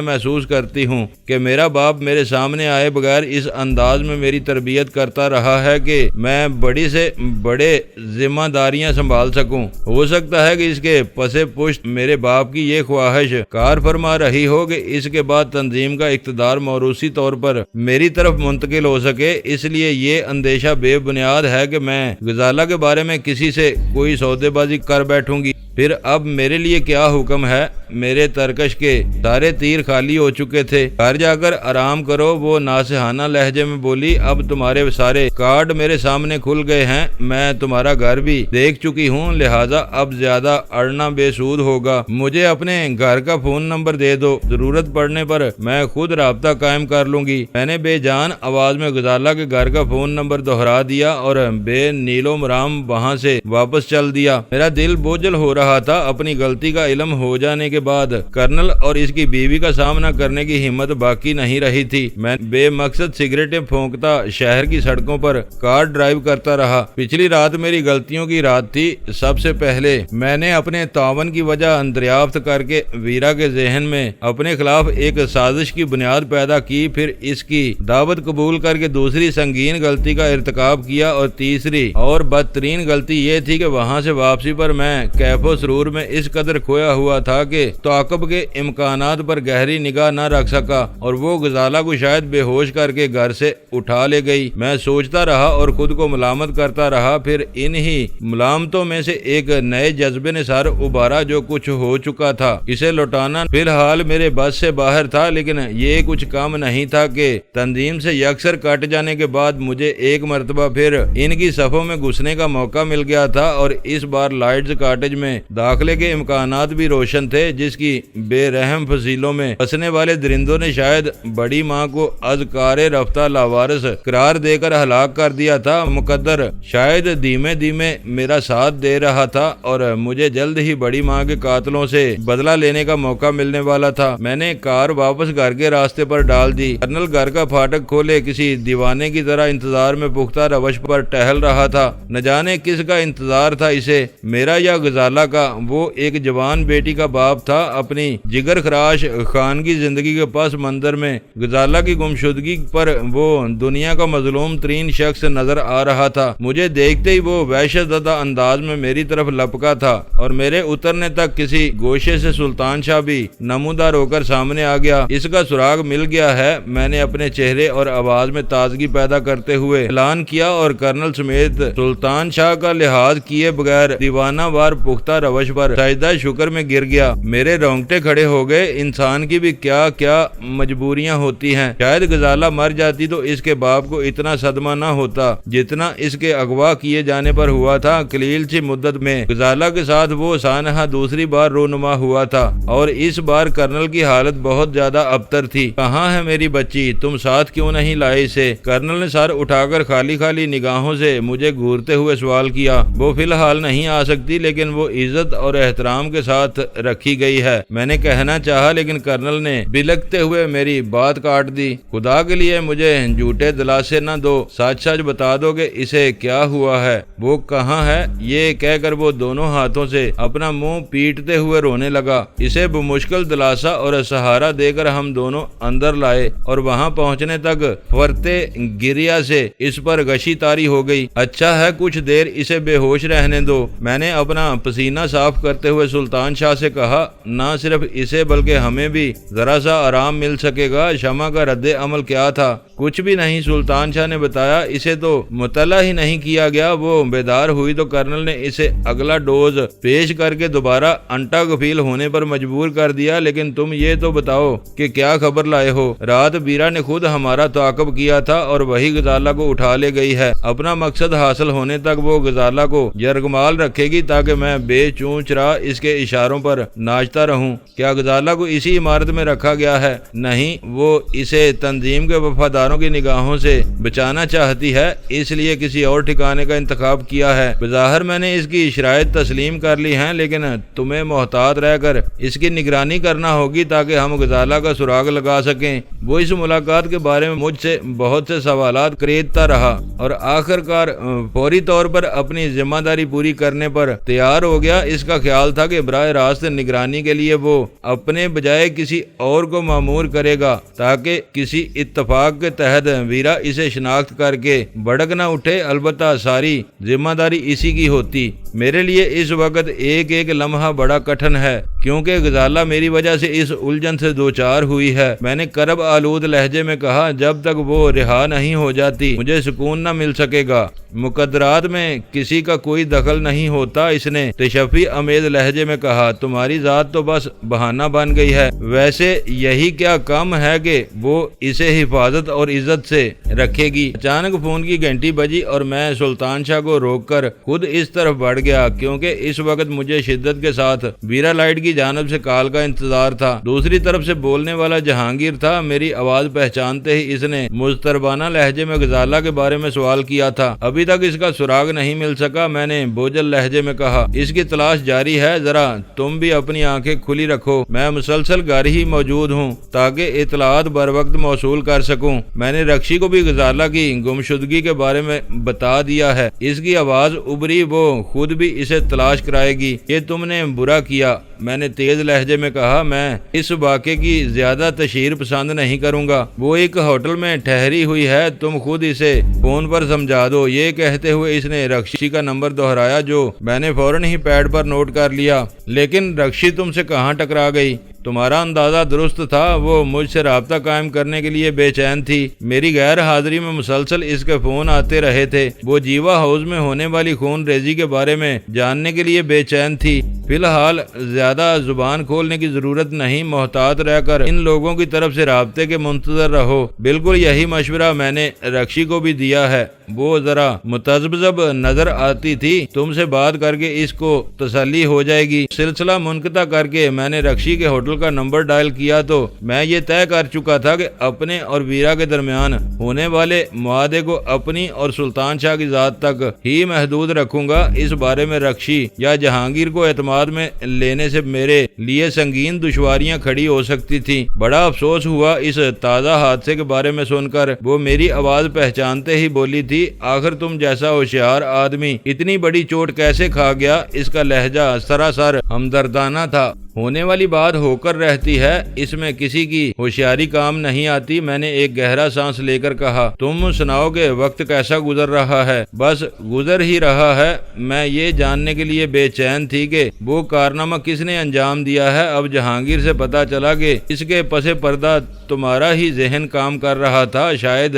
A: محسوس کرتی ہوں کہ میرا باپ میرے سامنے آئے بغیر اس انداز میں میری تربیت کرتا رہا ہے کہ میں بڑی سے بڑے ذمہ داریاں سنبھال سکوں۔ ہو سکتا ہے کہ اس کے پس پشت میرے باپ کی یہ خواہش کار فرما رہی ہو کہ اس کے بعد تنظیم کا اقتدار موروثی طور پر میری طرف منتقل ہو سکے، اس لیے یہ اندیشہ بے بنیاد ہے کہ میں غزالہ کے بارے میں کسی سے کوئی سودے بازی کر بیٹھوں گی۔ پھر اب میرے لیے کیا حکم ہے؟ میرے ترکش کے سارے تیر خالی ہو چکے تھے، گھر جا کر آرام کرو۔ وہ ناصحانہ لہجے میں بولی، اب تمہارے سارے کارڈ میرے سامنے کھل گئے ہیں، میں تمہارا گھر بھی دیکھ چکی ہوں، لہذا اب زیادہ اڑنا بے سود ہوگا۔ مجھے اپنے گھر کا فون نمبر دے دو، ضرورت پڑنے پر میں خود رابطہ قائم کر لوں گی۔ میں نے بے جان آواز میں غزالہ کے گھر کا فون نمبر دہرا دیا اور بے نیلو مرام وہاں سے واپس چل دیا۔ میرا دل بوجھل ہو رہا تھا۔ اپنی غلطی کا علم ہو جانے کے بعد کرنل اور اس کی بیوی کا سامنا کرنے کی ہمت باقی نہیں رہی تھی۔ میں بے مقصد سگریٹیں پھونکتا شہر کی سڑکوں پر کار ڈرائیو کرتا رہا۔ پچھلی رات میری غلطیوں کی رات تھی۔ سب سے پہلے میں نے اپنے تعاون کی وجہ دریافت کر کے ویرا کے ذہن میں اپنے خلاف ایک سازش کی بنیاد پیدا کی، پھر اس کی دعوت قبول کر کے دوسری سنگین غلطی کا ارتکاب کیا، اور تیسری اور بدترین غلطی یہ تھی کہ وہاں سے واپسی پر میں کیف و سرور میں اس قدر کھویا ہوا تھا کہ تعاقب کے امکانات پر گہری نگاہ نہ رکھ سکا، اور وہ غزالہ کو شاید بے ہوش کر کے گھر سے اٹھا لے گئی۔ میں سوچتا رہا اور خود کو ملامت کرتا رہا، پھر انہی ملامتوں میں سے ایک نئے جذبے نے سر ابھارا۔ جو کچھ ہو چکا تھا اسے لوٹانا فی الحال میرے بس سے باہر تھا، لیکن یہ کچھ کم نہیں تھا کہ تنظیم سے یکسر کٹ جانے کے بعد مجھے ایک مرتبہ پھر ان کی صفوں میں گھسنے کا موقع مل گیا تھا، اور اس بار لائٹز کاٹیج میں داخلے کے امکانات بھی روشن تھے، جس کی بے رحم فصیلوں میں بسنے والے درندوں نے شاید بڑی ماں کو اذکار رفتہ لاوارث قرار دے کر ہلاک کر دیا تھا۔ مقدر شاید دھیمے دھیمے میرا ساتھ دے رہا تھا، اور مجھے جلد ہی بڑی ماں کے قاتلوں سے بدلہ لینے کا موقع ملنے والا تھا۔ میں نے کار واپس گھر کے راستے پر ڈال دی۔ کرنل گھر کا پھاٹک کھولے کسی دیوانے کی طرح انتظار میں پختہ روش پر ٹہل رہا تھا۔ نہ جانے کس کا انتظار تھا اسے، میرا یا غزالہ کا۔ وہ ایک جوان بیٹی کا باپ تھا۔ اپنی جگر خراش خانگی زندگی کے پس منظر میں غزالہ کی گمشدگی پر وہ دنیا کا مظلوم ترین شخص نظر آ رہا تھا۔ مجھے دیکھتے ہی وہ وحشت زدہ انداز میں میری طرف لپکا تھا، اور میرے اترنے تک کسی گوشے سے سلطان شاہ بھی نمودار ہو کر سامنے آ گیا۔ اس کا سراغ مل گیا ہے، میں نے اپنے چہرے اور آواز میں تازگی پیدا کرتے ہوئے اعلان کیا، اور کرنل سمیت سلطان شاہ کا لحاظ کیے بغیر دیوانہ وار پختہ روش پر سجدہ شکر میں گر گیا۔ میرے رونگٹے کھڑے ہو گئے۔ انسان کی بھی کیا کیا مجبوریاں ہوتی ہیں۔ شاید غزالہ مر جاتی تو اس کے باپ کو اتنا صدمہ نہ ہوتا جتنا اس کے اغوا کیے جانے پر ہوا تھا۔ قلیل سی مدت میں غزالہ کے ساتھ وہ سانحہ دوسری بار رونما ہوا تھا، اور اس بار کرنل کی حالت بہت زیادہ ابتر تھی۔ کہاں ہے میری بچی؟ تم ساتھ کیوں نہیں لائے اسے؟ کرنل نے سر اٹھا کر خالی خالی نگاہوں سے مجھے گھورتے ہوئے سوال کیا۔ وہ فی الحال نہیں آ سکتی، لیکن وہ عزت اور احترام کے ساتھ رکھی گئی ہے، میں نے کہنا چاہا، لیکن کرنل نے بلکتے ہوئے میری بات کاٹ دی۔ خدا کے لیے مجھے جھوٹے دلاسے نہ دو، سچ سچ بتا دو کہ اسے کیا ہوا ہے، وہ کہاں ہے؟ یہ کہہ کر وہ دونوں ہاتھوں سے اپنا منہ پیٹتے ہوئے رونے لگا۔ اسے بمشکل دلاسا اور سہارا دے کر ہم دونوں اندر لائے اور وہاں پہنچنے تک فرتے گریا سے اس پر غشی طاری ہو گئی۔ اچھا ہے کچھ دیر اسے بے ہوش رہنے دو، میں نے اپنا پسینہ صاف کرتے ہوئے سلطان شاہ سے کہا۔ نہ صرف اسے بلکہ ہمیں بھی ذرا سا آرام مل سکے گا۔ شمع کا رد عمل کیا تھا؟ کچھ بھی نہیں، سلطان شاہ نے بتایا، اسے تو مطلع ہی نہیں کیا گیا۔ وہ بیدار ہوئی تو کرنل نے اسے اگلا ڈوز پیش کر کے دوبارہ انٹا گفیل ہونے پر مجبور کر دیا۔ لیکن تم یہ تو بتاؤ کہ کیا خبر لائے ہو؟ رات بیرا نے خود ہمارا تعاقب کیا تھا اور وہی غزالہ کو اٹھا لے گئی ہے۔ اپنا مقصد حاصل ہونے تک وہ غزالہ کو یرغمال رکھے گی تاکہ میں بے چون چرا اس کے اشاروں پر ناچتا رہوں۔ کیا غزالہ کو اسی عمارت میں رکھا گیا ہے؟ نہیں، وہ اسے تنظیم کے وفاداروں کی نگاہوں سے بچانا چاہتی ہے، اس لیے کسی اور ٹھکانے کا انتخاب کیا ہے۔ بظاہر میں نے اس کی شرائط تسلیم کر لی ہیں، لیکن تمہیں محتاط رہ کر اس کی نگرانی کرنا ہوگی تاکہ ہم غزالہ کا سراغ لگا سکیں۔ وہ اس ملاقات کے بارے میں مجھ سے بہت سے سوالات کریدتا رہا اور آخر کار فوری طور پر اپنی ذمہ داری پوری کرنے پر تیار ہو گیا۔ اس کا خیال تھا کہ براہ راست نگرانی کے لیے وہ اپنے بجائے کسی اور کو مامور کرے گا تاکہ کسی اتفاق کے تحت ویرا اسے شناخت کر کے بھڑک نہ اٹھے۔ البتہ ساری ذمہ داری اسی کی ہوتی۔ میرے لیے اس وقت ایک ایک لمحہ بڑا کٹھن ہے، کیونکہ غزالہ میری وجہ سے اس الجھن سے دوچار ہوئی ہے۔ میں نے کرب آلود لہجے میں کہا، جب تک وہ رہا نہیں ہو جاتی مجھے سکون نہ مل سکے گا۔ مقدرات میں کسی کا کوئی دخل نہیں ہوتا، اس نے تشفی امیز لہجے میں کہا۔ تمہاری ذات تو بس بہانہ بن گئی ہے۔ ویسے یہی کیا کم ہے کہ وہ اسے حفاظت اور عزت سے رکھے گی؟ اچانک فون کی گھنٹی بجی اور میں سلطان شاہ کو روک کر خود اس طرف بڑھ گیا، کیونکہ اس وقت مجھے شدت کے ساتھ ویرا لائٹ کی جانب سے کال کا انتظار تھا۔ دوسری طرف سے بولنے والا جہانگیر تھا۔ میری آواز پہچانتے ہی اس نے مضطربانہ لہجے میں غزالہ کے بارے میں سوال کیا تھا۔ ابھی تک اس کا سراغ نہیں مل سکا، میں نے بوجھل لہجے میں کہا۔ اس کی تلاش جاری ہے، ذرا تم بھی اپنی آنکھیں کھلی رکھو۔ میں مسلسل گھر ہی موجود ہوں تاکہ اطلاعات بر وقت موصول کر سکوں۔ میں نے رکشی کو بھی غزالہ کی گمشدگی کے بارے میں بتا دیا ہے۔ اس کی آواز ابری، وہ خود بھی اسے تلاش کرائے گی۔ یہ تم نے برا کیا، میں نے تیز لہجے میں کہا۔ میں اس واقعے کی زیادہ تشہیر پسند نہیں کروں گا۔ وہ ایک ہوٹل میں ٹھہری ہوئی ہے، تم خود اسے فون پر سمجھا دو۔ یہ کہتے ہوئے اس نے رکشی کا نمبر دہرایا، جو میں نے فوراً ہی پیڈ پر نوٹ کر لیا۔ لیکن رکشی تم سے کہاں ٹکرا گئی؟ تمہارا اندازہ درست تھا، وہ مجھ سے رابطہ قائم کرنے کے لیے بے چین تھی۔ میری غیر حاضری میں مسلسل اس کے فون آتے رہے تھے۔ وہ جیوا ہاؤس میں ہونے والی خون ریزی کے بارے میں جاننے کے لیے بے چین تھی۔ فی الحال زیادہ زبان کھولنے کی ضرورت نہیں، محتاط رہ کر ان لوگوں کی طرف سے رابطے کے منتظر رہو۔ بالکل یہی مشورہ میں نے رکشی کو بھی دیا ہے۔ وہ ذرا متذبذب نظر آتی تھی، تم سے بات کر کے اس کو تسلی ہو جائے گی۔ سلسلہ منقطع کر کے میں نے رکشی کے ہوٹل کا نمبر ڈائل کیا تو میں یہ طے کر چکا تھا کہ اپنے اور ویرا کے درمیان ہونے والے معاہدے کو اپنی اور سلطان شاہ کی ذات تک ہی محدود رکھوں گا۔ اس بارے میں رکشی یا جہانگیر کو اعتماد میں لینے سے میرے لیے سنگین دشواریاں کھڑی ہو سکتی تھی۔ بڑا افسوس ہوا اس تازہ حادثے کے بارے میں سن کر۔ وہ میری آواز پہچانتے ہی بولی تھی، آخر تم جیسا ہوشیار آدمی اتنی بڑی چوٹ کیسے کھا گیا؟ اس کا لہجہ سراسر ہمدردانہ تھا۔ ہونے والی بات ہو کر رہتی ہے، اس میں کسی کی ہوشیاری کام نہیں آتی۔ میں نے ایک گہرا سانس لے کر کہا، تم سناؤ کہ وقت کیسا گزر رہا ہے؟ بس گزر ہی رہا ہے۔ میں یہ جاننے کے لیے بے چین تھی کہ وہ کارنامہ کس نے انجام دیا ہے۔ اب جہانگیر سے پتا چلا کہ اس کے پس پردہ تمہارا ہی ذہن کام کر رہا تھا۔ شاید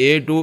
A: A2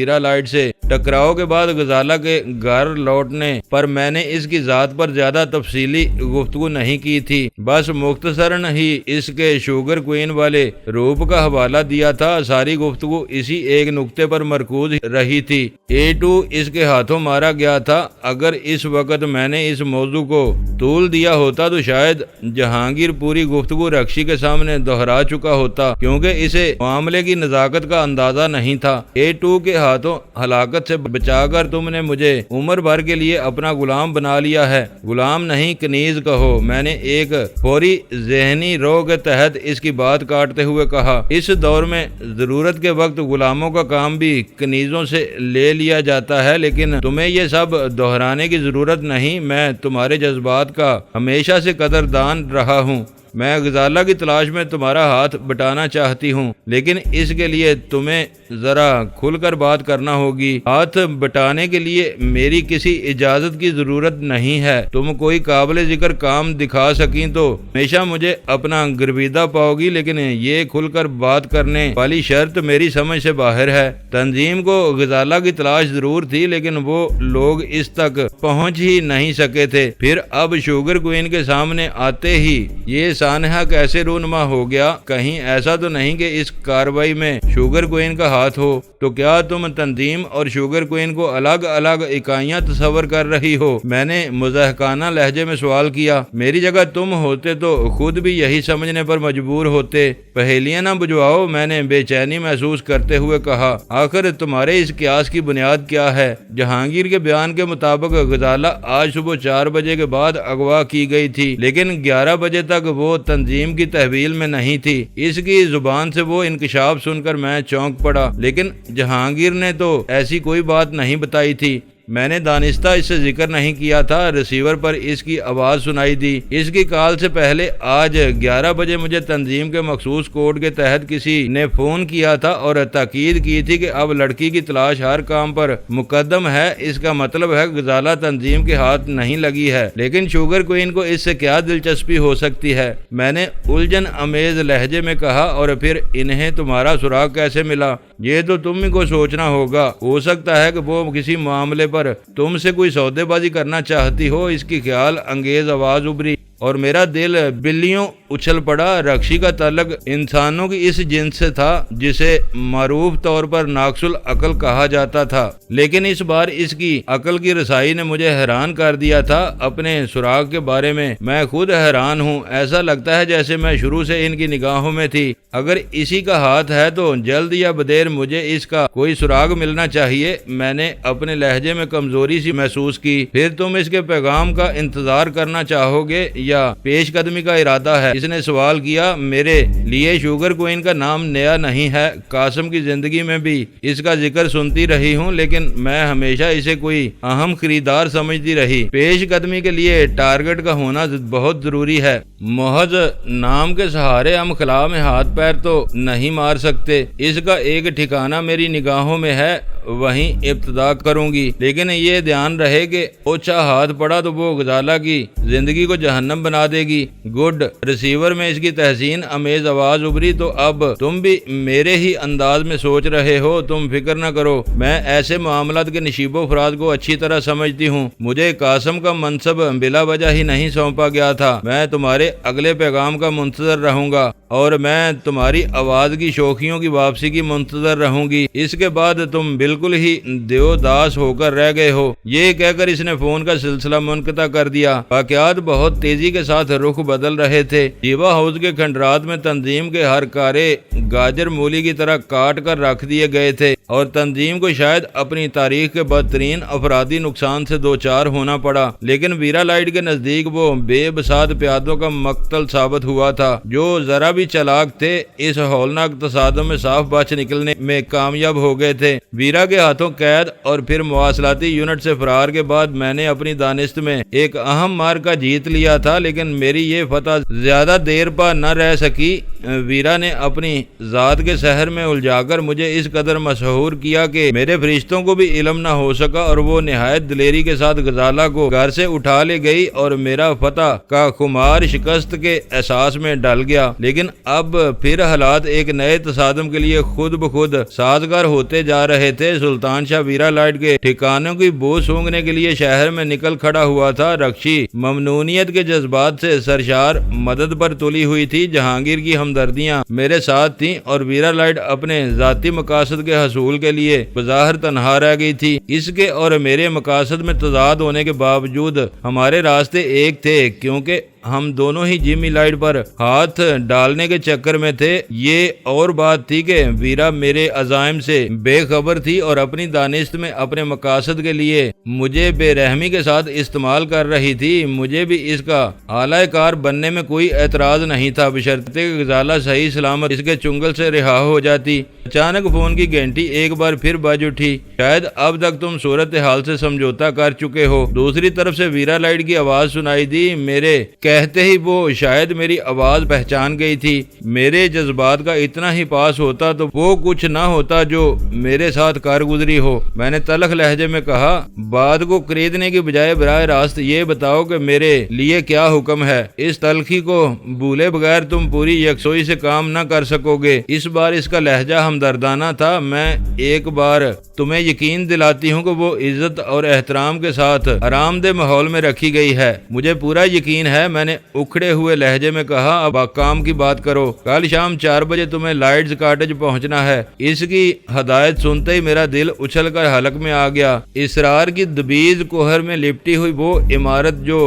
A: ویرا لائٹ سے ٹکراؤ کے بعد غزالہ کے گھر لوٹنے پر میں نے اس کی ذات پر زیادہ تفصیلی گفتگو نہیں کی تھی، بس مختصراً ہی اس کے شوگر کوئین والے روپ کا حوالہ دیا تھا۔ ساری گفتگو اسی ایک نقطے پر مرکوز رہی تھی۔ A2 اس کے ہاتھوں مارا گیا تھا۔ اگر اس وقت میں نے اس موضوع کو طول دیا ہوتا تو شاید جہانگیر پوری گفتگو رکشی کے سامنے دہرا چکا ہوتا، کیونکہ اسے معاملے کی نزاکت کا اندازہ نہیں تھا۔ A2 کے ہاتھوں ہلاکت سے بچا کر تم نے مجھے عمر بھر کے لیے اپنا غلام بنا لیا ہے۔ غلام نہیں کنیز کہو، میں نے ایک فوری ذہنی رو کے تحت اس کی بات کاٹتے ہوئے کہا۔ اس دور میں ضرورت کے وقت غلاموں کا کام بھی کنیزوں سے لے لیا جاتا ہے، لیکن تمہیں یہ سب دہرانے کی ضرورت نہیں۔ میں تمہارے جذبات کا ہمیشہ سے قدردان رہا ہوں۔ میں غزالہ کی تلاش میں تمہارا ہاتھ بٹانا چاہتی ہوں، لیکن اس کے لیے تمہیں ذرا کھل کر بات کرنا ہوگی۔ ہاتھ بٹانے کے لیے میری کسی اجازت کی ضرورت نہیں ہے۔ تم کوئی قابل ذکر کام دکھا سکیں تو ہمیشہ مجھے اپنا گرویدہ پاؤ گی، لیکن یہ کھل کر بات کرنے والی شرط میری سمجھ سے باہر ہے۔ تنظیم کو غزالہ کی تلاش ضرور تھی، لیکن وہ لوگ اس تک پہنچ ہی نہیں سکے تھے۔ پھر اب شوگر کوئین کے سامنے آتے ہی یہ سانحہ کیسے رونما ہو گیا؟ کہیں ایسا تو نہیں کہ اس کارروائی میں شوگر کوئین کا ہاتھ ہو؟ تو کیا تم تنظیم اور شوگر کوئین کو الگ الگ اکائیاں تصور کر رہی ہو؟ میں نے مضحکانہ لہجے میں سوال کیا۔ میری جگہ تم ہوتے تو خود بھی یہی سمجھنے پر مجبور ہوتے۔ پہیلیاں نہ بجھواؤ، میں نے بے چینی محسوس کرتے ہوئے کہا۔ آخر تمہارے اس قیاس کی بنیاد کیا ہے؟ جہانگیر کے بیان کے مطابق غزالہ آج صبح 4 بجے کے بعد اغوا کی گئی تھی، لیکن 11 بجے تک وہ تنظیم کی تحویل میں نہیں تھی۔ اس کی زبان سے وہ انکشاف سن کر میں چونک پڑا، لیکن جہانگیر نے تو ایسی کوئی بات نہیں بتائی تھی۔ میں نے دانستہ اس سے ذکر نہیں کیا تھا۔ ریسیور پر اس کی آواز سنائی دی۔ اس کی کال سے پہلے آج 11 بجے مجھے تنظیم کے مخصوص کوڈ کے تحت کسی نے فون کیا تھا اور تاکید کی تھی کہ اب لڑکی کی تلاش ہر کام پر مقدم ہے۔ اس کا مطلب ہے غزالہ تنظیم کے ہاتھ نہیں لگی ہے، لیکن شوگر کوئین کو اس سے کیا دلچسپی ہو سکتی ہے؟ میں نے الجھن امیز لہجے میں کہا۔ اور پھر انہیں تمہارا سراغ کیسے ملا؟ یہ تو تم ہی کو سوچنا ہوگا۔ ہو سکتا ہے کہ وہ کسی معاملے پر تم سے کوئی سودے بازی کرنا چاہتی ہو۔ اس کی خیال انگیز آواز ابھری اور میرا دل بلیوں اچھل پڑا۔ رکشی کا تعلق انسانوں کی اس جنس سے تھا جسے معروف طور پر ناقص العقل کہا جاتا تھا، لیکن اس بار اس کی عقل کی رسائی نے مجھے حیران کر دیا تھا۔ اپنے سراغ کے بارے میں خود حیران ہوں۔ ایسا لگتا ہے جیسے میں شروع سے ان کی نگاہوں میں تھی۔ اگر اسی کا ہاتھ ہے تو جلد یا بدیر مجھے اس کا کوئی سراغ ملنا چاہیے۔ میں نے اپنے لہجے میں کمزوری سی محسوس کی۔ پھر تم اس کے پیغام کا انتظار کرنا چاہو گے یا پیش قدمی کا ارادہ ہے؟ اس نے سوال کیا۔ میرے لیے شوگر کوئین کا نام نیا نہیں ہے۔ قاسم کی زندگی میں بھی اس کا ذکر سنتی رہی ہوں، لیکن میں ہمیشہ اسے کوئی اہم خریدار سمجھتی رہی۔ پیش قدمی کے لیے ٹارگٹ کا ہونا بہت ضروری ہے۔ محض نام کے سہارے ہم خلا میں ہاتھ پیر تو نہیں مار سکتے۔ اس کا ایک ٹھکانہ میری نگاہوں میں ہے، وہیں ابتدا کروں گی، لیکن یہ دھیان رہے کہ اوچھا ہاتھ پڑا تو وہ غزالہ کی زندگی کو جہنم بنا دے گی۔ گڈ۔ ریسیور میں اس کی تحسین امیز آواز ابھری۔ تو اب تم بھی میرے ہی انداز میں سوچ رہے ہو؟ تم فکر نہ کرو، میں ایسے معاملات کے نشیب و افراد کو اچھی طرح سمجھتی ہوں۔ مجھے قاسم کا منصب بلا وجہ ہی نہیں سونپا گیا تھا۔ میں تمہارے اگلے پیغام کا منتظر رہوں گا اور میں تمہاری آواز کی شوخیوں کی واپسی کی منتظر رہوں گی۔ اس کے بعد تم بالکل ہی دیوداس ہو کر رہ گئے ہو۔ یہ کہہ کر اس نے فون کا سلسلہ منقطع کر دیا۔ واقعات بہت تیزی کے ساتھ رخ بدل رہے تھے۔ جیوا ہاؤس کے کھنڈرات میں تنظیم کے ہر کارے گاجر مولی کی طرح کاٹ کر رکھ دیے گئے تھے اور تنظیم کو شاید اپنی تاریخ کے بدترین افرادی نقصان سے دوچار ہونا پڑا، لیکن ویرا لائٹ کے نزدیک وہ بے بساط پیادوں کا مقتل ثابت ہوا تھا جو ذرا بھی چالاک تھے۔ اس ہولناک تصادم میں صاف بچ نکلنے میں کامیاب ہو گئے تھے۔ ویرا کے ہاتھوں قید اور پھر مواصلاتی یونٹ سے فرار کے بعد میں نے اپنی دانست میں ایک اہم مارکہ جیت لیا تھا، لیکن میری یہ فتح زیادہ دیر پا نہ رہ سکی۔ ویرا نے اپنی ذات کے سحر میں الجھا کر مجھے اس قدر مسحور ظہور کیا کہ میرے فرشتوں کو بھی علم نہ ہو سکا اور وہ نہایت دلیری کے ساتھ غزالہ کو گھر سے اٹھا لے گئی اور میرا فتح کا خمار شکست کے احساس میں ڈل گیا۔ لیکن اب پھر حالات ایک نئے تصادم کے لیے خود بخود سازگار ہوتے جا رہے تھے۔ سلطان شاہ ویرا لائٹ کے ٹھکانوں کی بو سونگھنے کے لیے شہر میں نکل کھڑا ہوا تھا۔ رکشی ممنونیت کے جذبات سے سرشار مدد پر تلی ہوئی تھی۔ جہانگیر کی ہمدردیاں میرے ساتھ تھیں اور ویرا لائٹ اپنے ذاتی مقاصد کے حصول کے لیے بظاہر تنہا رہ گئی تھی۔ اس کے اور میرے مقاصد میں تضاد ہونے کے باوجود ہمارے راستے ایک تھے، کیونکہ ہم دونوں ہی جیمی لائٹ پر ہاتھ ڈالنے کے چکر میں تھے۔ یہ اور بات تھی کہ ویرا میرے عزائم سے بے خبر تھی اور اپنی دانست میں اپنے مقاصد کے لیے مجھے بے رحمی کے ساتھ استعمال کر رہی تھی۔ مجھے بھی اس کا اعلی کار بننے میں کوئی اعتراض نہیں تھا، بشرطے کہ غزالہ صحیح سلامت اس کے چنگل سے رہا ہو جاتی۔ اچانک فون کی گھنٹی ایک بار پھر بج اٹھی۔ شاید اب تک تم صورتحال سے سمجھوتا کر چکے ہو۔ دوسری طرف سے ویرا لائٹ کی آواز سنائی دی۔ میرے کہتے ہی وہ شاید میری آواز پہچان گئی تھی۔ میرے جذبات کا اتنا ہی پاس ہوتا تو وہ کچھ نہ ہوتا جو میرے ساتھ کارگزری ہو۔ میں نے تلخ لہجے میں کہا، بات کو خریدنے کی بجائے براہ راست یہ بتاؤ کہ میرے لیے کیا حکم ہے۔ اس تلخی کو بھولے بغیر تم پوری یکسوئی سے کام نہ کر سکو گے۔ اس بار اس کا لہجہ ہمدردانہ تھا۔ میں ایک بار تمہیں یقین دلاتی ہوں کہ وہ عزت اور احترام کے ساتھ آرام دہ ماحول میں رکھی گئی ہے۔ مجھے پورا یقین ہے، میں نے اکھڑے ہوئے لہجے میں کہا۔ اب کام کی بات کرو۔ کل شام 4 بجے تمہیں لائٹس کاٹیج پہنچنا ہے۔ اس کی ہدایت سنتے ہی میرا دل اچھل کر حلق میں آ گیا۔ اسرار کی دبیز کوہر میں لپٹی ہوئی وہ عمارت جو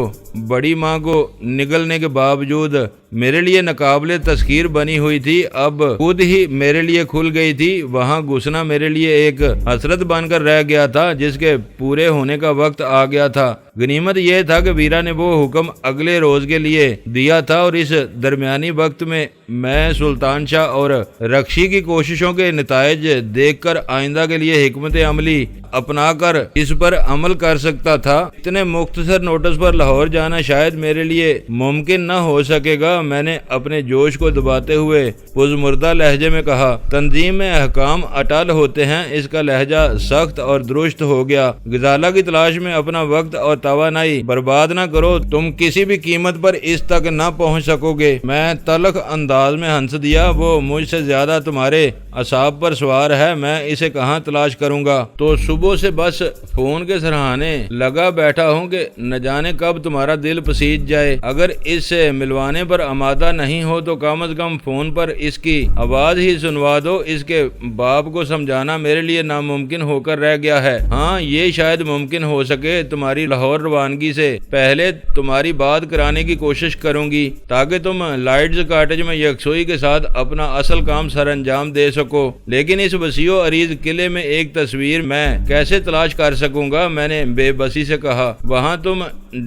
A: بڑی ماں کو نگلنے کے باوجود میرے لیے ناقابل تذکیر بنی ہوئی تھی، اب خود ہی میرے لیے کھل گئی تھی۔ وہاں گھسنا میرے لیے ایک حسرت بن کر رہ گیا تھا جس کے پورے ہونے کا وقت آ گیا تھا۔ غنیمت یہ تھا کہ ویرا نے وہ حکم اگلے روز کے لیے دیا تھا اور اس درمیانی وقت میں سلطان شاہ اور رکشی کی کوششوں کے نتائج دیکھ کر آئندہ کے لیے حکمت عملی اپنا کر اس پر عمل کر سکتا تھا۔ اتنے مختصر نوٹس پر لاہور جانا شاید میرے لیے ممکن نہ ہو سکے گا۔ میں نے اپنے جوش کو دباتے ہوئے پزمردہ لہجے میں کہا، تنظیم میں احکام اٹل ہوتے ہیں۔ اس کا لہجہ سخت اور درست ہو گیا۔ غزالہ کی تلاش میں اپنا وقت اور توانائی برباد نہ کرو، تم کسی بھی قیمت پر اس تک نہ پہنچ سکو گے۔ میں تلخ انداز میں ہنس دیا، وہ مجھ سے زیادہ تمہارے اعصاب پر سوار ہے، میں اسے کہاں تلاش کروں گا؟ تو صبح سے بس فون کے سرہانے لگا بیٹھا ہوں کہ نہ جانے کب تمہارا دل پسیج جائے۔ اگر اس سے ملوانے پر آمادہ نہیں ہو تو کم از کم فون پر اس کی آواز ہی سنوا دو۔ اس کے باپ کو سمجھانا میرے لیے ناممکن ہو کر رہ گیا ہے۔ ہاں، یہ شاید ممکن ہو سکے۔ تمہاری لاہور روانگی سے پہلے تمہاری بات کرانے کی کوشش کروں گی تاکہ تم لائٹس کاٹیج میں یکسوئی کے ساتھ اپنا اصل کام سر انجام دے سکو۔ لیکن اس وسیع و عریض قلعے میں ایک تصویر میں کیسے تلاش کر سکوں گا؟ میں نے بے بسی سے کہا۔ وہاں تم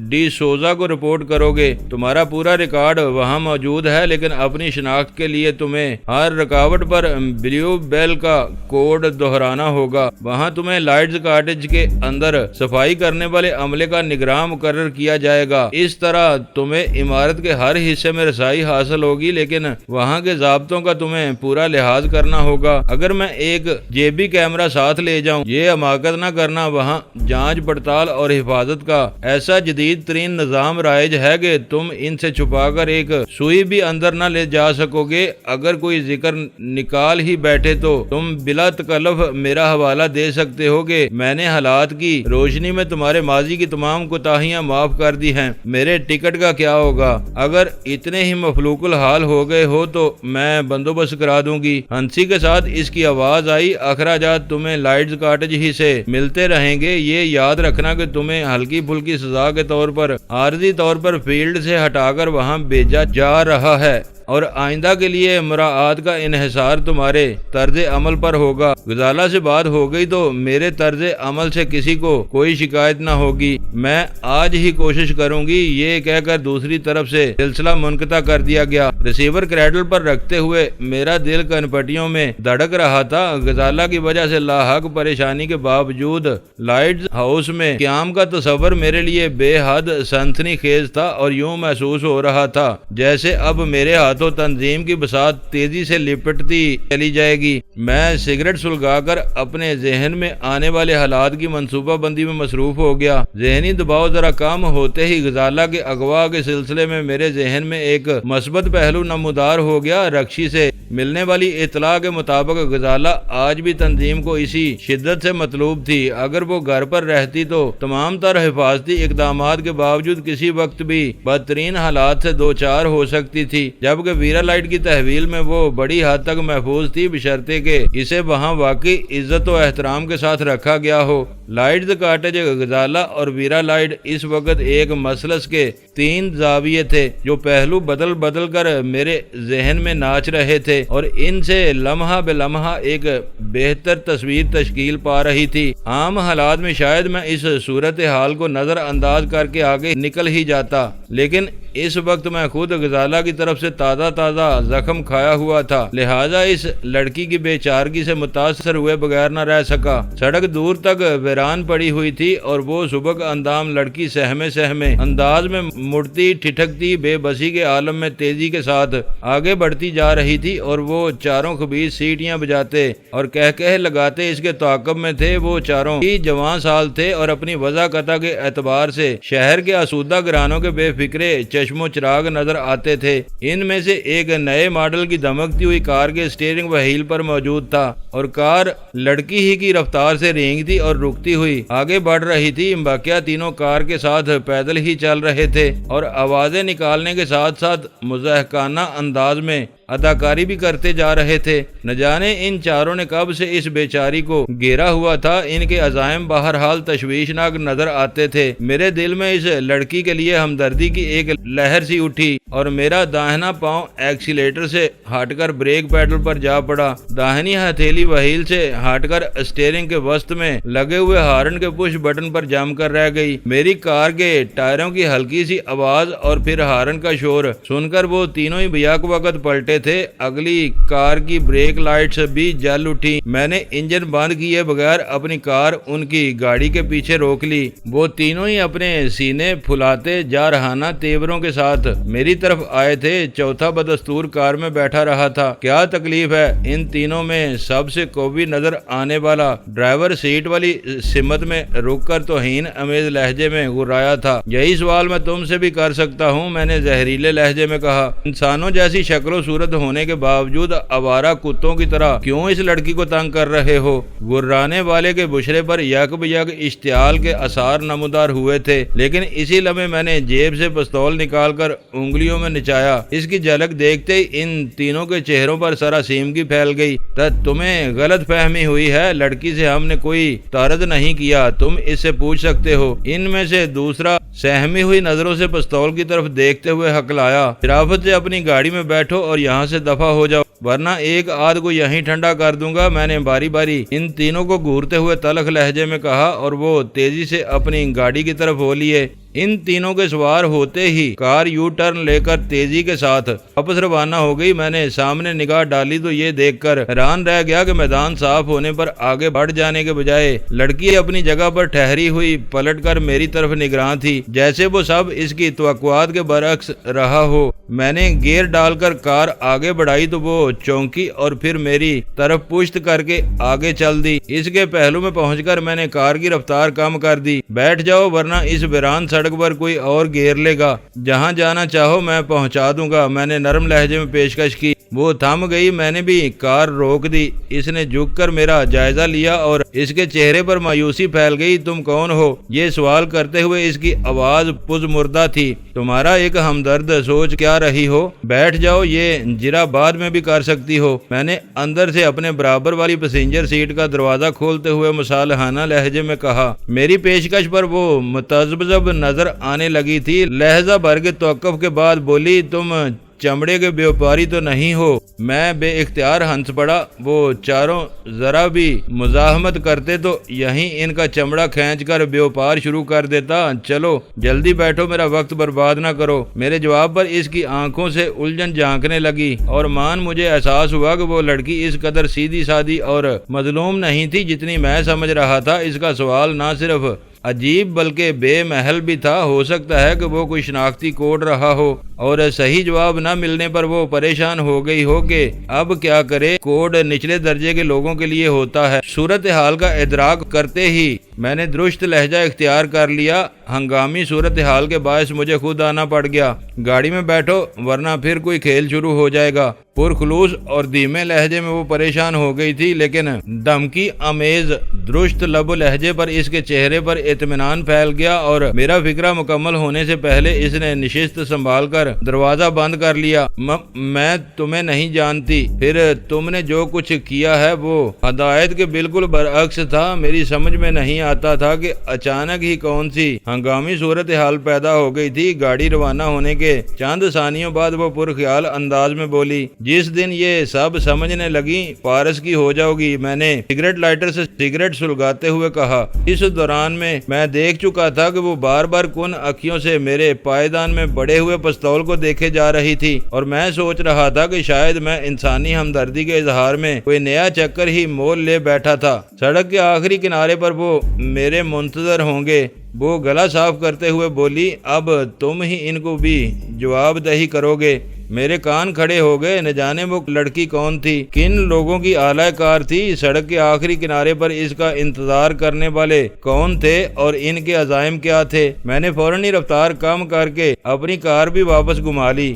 A: ڈی سوزا کو رپورٹ کرو گے، تمہارا پورا ریکارڈ وہاں موجود ہے، لیکن اپنی شناخت کے لیے تمہیں ہر رکاوٹ پر بلیو بیل کا کوڈ دہرانا ہوگا۔ وہاں تمہیں لائٹس کاٹیج کے اندر صفائی کرنے والے عملے کا نگراں مقرر کیا جائے گا۔ اس طرح تمہیں عمارت کے ہر حصے میں رسائی حاصل ہوگی، لیکن وہاں کے ضابطوں کا تمہیں پورا لحاظ کرنا ہوگا۔ اگر میں ایک جیبی کیمرہ ساتھ لے جاؤں، یہ حماقت نہ کرنا، وہاں جانچ پڑتال اور حفاظت کا ایسا جدید ترین نظام رائج ہے کہ تم ان سے چھپا کر ایک سوئی بھی اندر نہ لے جا سکو گے۔ اگر کوئی ذکر نکال ہی بیٹھے تو تم بلا تکلف میرا حوالہ دے سکتے ہو کہ میں نے حالات کی روشنی میں تمہارے ماضی کی تمام کوتاہیاں معاف کر دی ہیں۔ میرے ٹکٹ کا کیا ہوگا؟ اگر اتنے ہی مفلوق الحال ہو گئے ہو تو میں بندوبست کرا دوں گی۔ ہنسی کے ساتھ اس کی آواز آئی، اخراجات تمہیں لائٹس کاٹیج ہی سے ملتے رہیں گے۔ یہ یاد رکھنا کہ تمہیں ہلکی پھلکی سزا کے طور پر عارضی طور پر فیلڈ سے ہٹا کر وہاں بھیجا جا رہا ہے اور آئندہ کے لیے مراعات کا انحصار تمہارے طرز عمل پر ہوگا۔ غزالہ سے بات ہو گئی تو میرے طرز عمل سے کسی کو کوئی شکایت نہ ہوگی۔ میں آج ہی کوشش کروں گی۔ یہ کہہ کر دوسری طرف سے سلسلہ منقطع کر دیا گیا۔ ریسیور کریڈل پر رکھتے ہوئے میرا دل کنپٹیوں میں دھڑک رہا تھا۔ غزالہ کی وجہ سے لاحق پریشانی کے باوجود لائٹس ہاؤس میں قیام کا تصور میرے لیے بے حد سنسنی خیز تھا اور یوں محسوس ہو رہا تھا جیسے اب میرے ہاتھ ہاتھوں تنظیم کی بساط تیزی سے لپٹتی چلی جائے گی۔ میں سگریٹ سلگا کر اپنے ذہن میں آنے والے حالات کی منصوبہ بندی میں مصروف ہو گیا۔ ذہنی دباؤ ذرا کم ہوتے ہی غزالہ کے اغوا کے سلسلے میں میرے ذہن میں ایک مثبت پہلو نمودار ہو گیا۔ رکشی سے ملنے والی اطلاع کے مطابق غزالہ آج بھی تنظیم کو اسی شدت سے مطلوب تھی۔ اگر وہ گھر پر رہتی تو تمام تر حفاظتی اقدامات کے باوجود کسی وقت بھی بدترین حالات سے دوچار ہو سکتی تھی، جبکہ ویرا لائٹ کی تحویل میں وہ بڑی حد تک محفوظ تھی، بشرطے کہ اسے وہاں واقعی عزت و احترام کے ساتھ رکھا گیا ہو۔ لائٹ کاٹیج غزالہ اور ویرا لائٹ اس وقت ایک مثلث کے 3 زاویے تھے جو پہلو بدل بدل کر میرے ذہن میں ناچ رہے تھے اور ان سے لمحہ بے لمحہ ایک بہتر تصویر تشکیل پا رہی تھی۔ عام حالات میں شاید میں اس صورتحال کو نظر انداز کر کے آگے نکل ہی جاتا، لیکن اس وقت میں خود غزالہ کی طرف سے تازہ زخم کھایا ہوا تھا، لہٰذا اس لڑکی کی بے چارگی سے متاثر ہوئے بغیر نہ رہ سکا۔ سڑک دور تک ویران پڑی ہوئی تھی اور وہ صبح کا اندام لڑکی سہمے انداز میں مڑتی ٹھٹکتی بے بسی کے عالم میں تیزی کے ساتھ آگے بڑھتی جا رہی تھی، اور وہ چاروں خبیث سیٹیاں بجاتے اور کہہ لگاتے اس کے تعاقب میں تھے۔ وہ چاروں ہی جوان سال تھے اور اپنی وضاحت کے اعتبار سے شہر کے آسودہ گرانوں کے بے فکرے چشم و چراغ نظر آتے تھے۔ ان میں سے ایک نئے ماڈل کی دمکتی ہوئی کار کے اسٹیئرنگ وہیل پر موجود تھا اور کار لڑکی ہی کی رفتار سے رینگتی اور رکتی ہوئی آگے بڑھ رہی تھی۔ باقیہ تینوں کار کے ساتھ پیدل ہی چل رہے تھے اور آوازیں نکالنے کے ساتھ ساتھ مضحکانہ انداز میں اداکاری بھی کرتے جا رہے تھے۔ نہ جانے ان چاروں نے کب سے اس بیچاری کو گھیرا ہوا تھا۔ ان کے عزائم بہرحال تشویشناک نظر آتے تھے۔ میرے دل میں اس لڑکی کے لیے ہمدردی کی ایک لہر سی اٹھی اور میرا داہنا پاؤں ایکسیلیٹر سے ہٹ کر بریک پیڈل پر جا پڑا۔ داہنی ہتھیلی وہیل سے ہٹ کر اسٹیئرنگ کے وسط میں لگے ہوئے ہارن کے پش بٹن پر جم کر رہ گئی۔ میری کار کے ٹائروں کی ہلکی سی آواز اور پھر ہارن کا شور سن کر وہ تینوں ہی بیک وقت پلٹے تھے۔ اگلی کار کی بریک لائٹس بھی جل اٹھی۔ میں نے انجن بند کیے بغیر اپنی کار ان کی گاڑی کے پیچھے روک لی۔ وہ تینوں ہی اپنے سینے پھلاتے جارحانہ تیوروں کے ساتھ میری طرف آئے تھے۔ چوتھا بدستور کار میں بیٹھا رہا تھا۔ کیا تکلیف ہے؟ ان تینوں میں سب سے قوی نظر آنے والا ڈرائیور سیٹ والی سمت میں رک کر توہین امیز لہجے میں غرایا تھا۔ یہی سوال میں تم سے بھی کر سکتا ہوں، میں نے زہریلے لہجے میں کہا۔ انسانوں جیسی شکل و صورت ہونے کے باوجود آوارہ کتوں کی طرح کیوں اس لڑکی کو تنگ کر رہے ہو؟ گرانے والے کے بشرے پر یک بیک اشتعال کے آثار نمودار ہوئے تھے، لیکن اسی لمحے میں نے جیب سے پستول نکال کر انگلیوں میں نچایا۔ اس کی جھلک دیکھتے ہی ان تینوں کے چہروں پر سراسیمگی پھیل گئی۔ تمہیں غلط فہمی ہوئی ہے، لڑکی سے ہم نے کوئی طرد نہیں کیا، تم اس سے پوچھ سکتے ہو۔ ان میں سے دوسرا سہمی ہوئی نظروں سے پستول کی طرف دیکھتے ہوئے ہکلایا، شرافت سے اپنی گاڑی میں بیٹھو اور یہاں سے دفع ہو جاؤ، ورنہ ایک آدھ کو یہیں ٹھنڈا کر دوں گا۔ میں نے باری باری ان تینوں کو گھورتے ہوئے تلخ لہجے میں کہا اور وہ تیزی سے اپنی گاڑی کی طرف ہو لیے۔ ان تینوں کے سوار ہوتے ہی کار یو ٹرن لے کر تیزی کے ساتھ واپس روانہ ہو گئی۔ میں نے سامنے نگاہ ڈالی تو یہ دیکھ کر حیران رہ گیا کہ میدان صاف ہونے پر آگے بڑھ جانے کے بجائے لڑکی اپنی جگہ پر ٹھہری ہوئی پلٹ کر میری طرف نگراں تھی، جیسے وہ سب اس کی توقعات کے برعکس رہا ہو۔ میں نے گیئر ڈال کر کار آگے بڑھائی تو وہ چونکی اور پھر میری طرف پشت کر کے آگے چل دی۔ اس کے پہلو میں پہنچ کر میں نے کار کی رفتار کم کر دی۔ بیٹھ جاؤ ورنہ اس ویران سڑک پر کوئی اور گھیر لے گا، جہاں جانا چاہو میں پہنچا دوں گا، میں نے نرم لہجے میں پیشکش کی۔ وہ تھم گئی۔ میں نے بھی کار روک دی۔ اس نے جھک کر میرا جائزہ لیا اور اس کے چہرے پر مایوسی پھیل گئی۔ تم کون ہو؟ یہ سوال کرتے ہوئے اس کی آواز پز مردہ تھی۔ تمہارا ایک ہمدرد، سوچ کیا رہی ہو؟ بیٹھ جاؤ، یہ جرا بعد میں بھی کر سکتی ہو۔ میں نے اندر سے اپنے برابر والی پیسنجر سیٹ کا دروازہ کھولتے ہوئے مصالحانہ لہجے میں کہا۔ میری پیشکش پر وہ متذبذب نظر آنے لگی تھی۔ لہجہ بھر کے توقف کے بعد بولی، تم چمڑے کے بیوپاری تو نہیں ہو؟ میں بے اختیار ہنس پڑا۔ وہ چاروں ذرا بھی مزاحمت کرتے تو یہیں ان کا چمڑا کھینچ کر بیوپار شروع کر دیتا۔ چلو جلدی بیٹھو، میرا وقت برباد نہ کرو۔ میرے جواب پر اس کی آنکھوں سے الجھن جھانکنے لگی اور مجھے احساس ہوا کہ وہ لڑکی اس قدر سیدھی سادی اور مظلوم نہیں تھی جتنی میں سمجھ رہا تھا۔ اس کا سوال نہ صرف عجیب بلکہ بے محل بھی تھا۔ ہو سکتا ہے کہ وہ کوئی شناختی کوڈ رہا ہو۔ اور صحیح جواب نہ ملنے پر وہ پریشان ہو گئی ہو کہ اب کیا کرے۔ کوڈ نچلے درجے کے لوگوں کے لیے ہوتا ہے۔ صورتحال کا ادراک کرتے ہی میں نے درست لہجہ اختیار کر لیا۔ ہنگامی صورتحال کے باعث مجھے خود آنا پڑ گیا۔ گاڑی میں بیٹھو ورنہ پھر کوئی کھیل شروع ہو جائے گا۔ پرخلوص اور دھیمے لہجے میں وہ پریشان ہو گئی تھی، لیکن دھمکی آمیز درست لب و لہجے پر اس کے چہرے پر اطمینان پھیل گیا اور میرا فکرہ مکمل ہونے سے پہلے اس نے نشست سنبھال کر دروازہ بند کر لیا۔ میں تمہیں نہیں جانتی، پھر تم نے جو کچھ کیا ہے وہ ہدایت کے بالکل برعکس تھا۔ میری سمجھ میں نہیں آتا تھا کہ اچانک ہی کون سی ہنگامی صورتحال پیدا ہو گئی تھی۔ گاڑی روانہ ہونے کے چند ثانیوں بعد وہ پرخیال انداز میں بولی، جس دن یہ سب سمجھنے لگی پارس کی ہو جاؤ گی۔ میں نے سگریٹ لائٹر سے سگریٹ سلگاتے ہوئے کہا۔ اس دوران میں دیکھ چکا تھا کہ وہ بار بار کن اکھیوں سے میرے پائیدان میں بڑے ہوئے پستول کو دیکھے جا رہی تھی اور میں سوچ رہا تھا کہ شاید میں انسانی ہمدردی کے اظہار میں کوئی نیا چکر ہی مول لے بیٹھا تھا۔ سڑک کے آخری کنارے پر وہ میرے منتظر ہوں گے۔ وہ گلا صاف کرتے ہوئے بولی، اب تم ہی ان کو بھی جواب دہی کرو گے۔ میرے کان کھڑے ہو گئے۔ نہ جانے وہ لڑکی کون تھی، کن لوگوں کی اعلی کار تھی، سڑک کے آخری کنارے پر اس کا انتظار کرنے والے کون تھے اور ان کے عزائم کیا تھے۔ میں نے فوراً ہی رفتار کم کر کے اپنی کار بھی واپس گھما لی۔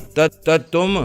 A: تم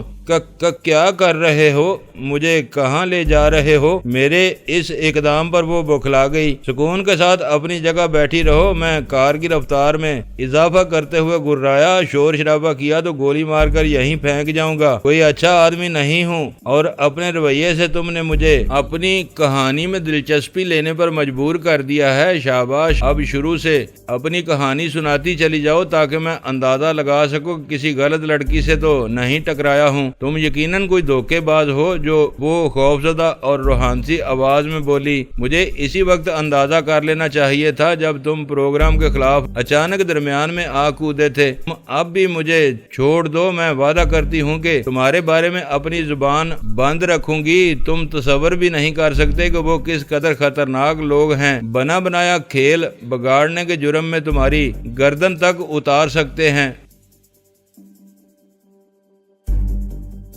A: کیا کر رہے ہو؟ مجھے کہاں لے جا رہے ہو؟ میرے اس اقدام پر وہ بوکھلا گئی۔ سکون کے ساتھ اپنی جگہ بیٹھی رہو۔ میں کار کی رفتار میں اضافہ کرتے ہوئے گرایا، شور شرابہ کیا تو گولی مار کر یہیں پھینک جاؤں گا۔ کوئی اچھا آدمی نہیں ہوں اور اپنے رویے سے تم نے مجھے اپنی کہانی میں دلچسپی لینے پر مجبور کر دیا ہے۔ شاباش، اب شروع سے اپنی کہانی سناتی چلی جاؤ تاکہ میں اندازہ لگا سکوں کہ کسی غلط لڑکی سے تو نہیں ٹکرایا ہوں۔ تم یقیناً کوئی دھوکے باز ہو۔ جو وہ خوفزدہ اور روحانسی آواز میں بولی۔ مجھے اسی وقت اندازہ کر لینا چاہیے تھا جب تم پروگرام کے خلاف اچانک درمیان میں آ کودے تھے۔ اب بھی مجھے چھوڑ دو، میں وعدہ کرتی ہوں کہ تمہارے بارے میں اپنی زبان بند رکھوں گی۔ تم تصور بھی نہیں کر سکتے کہ وہ کس قدر خطرناک لوگ ہیں۔ بنا بنایا کھیل بگاڑنے کے جرم میں تمہاری گردن تک اتار سکتے ہیں۔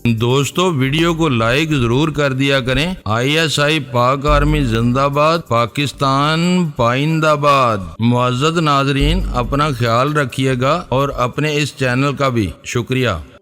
A: دوستو، ویڈیو کو لائک ضرور کر دیا کریں۔ ISI پاک آرمی زندہ باد، پاکستان پائندہ باد۔ معزز ناظرین، اپنا خیال رکھیے گا اور اپنے اس چینل کا بھی شکریہ۔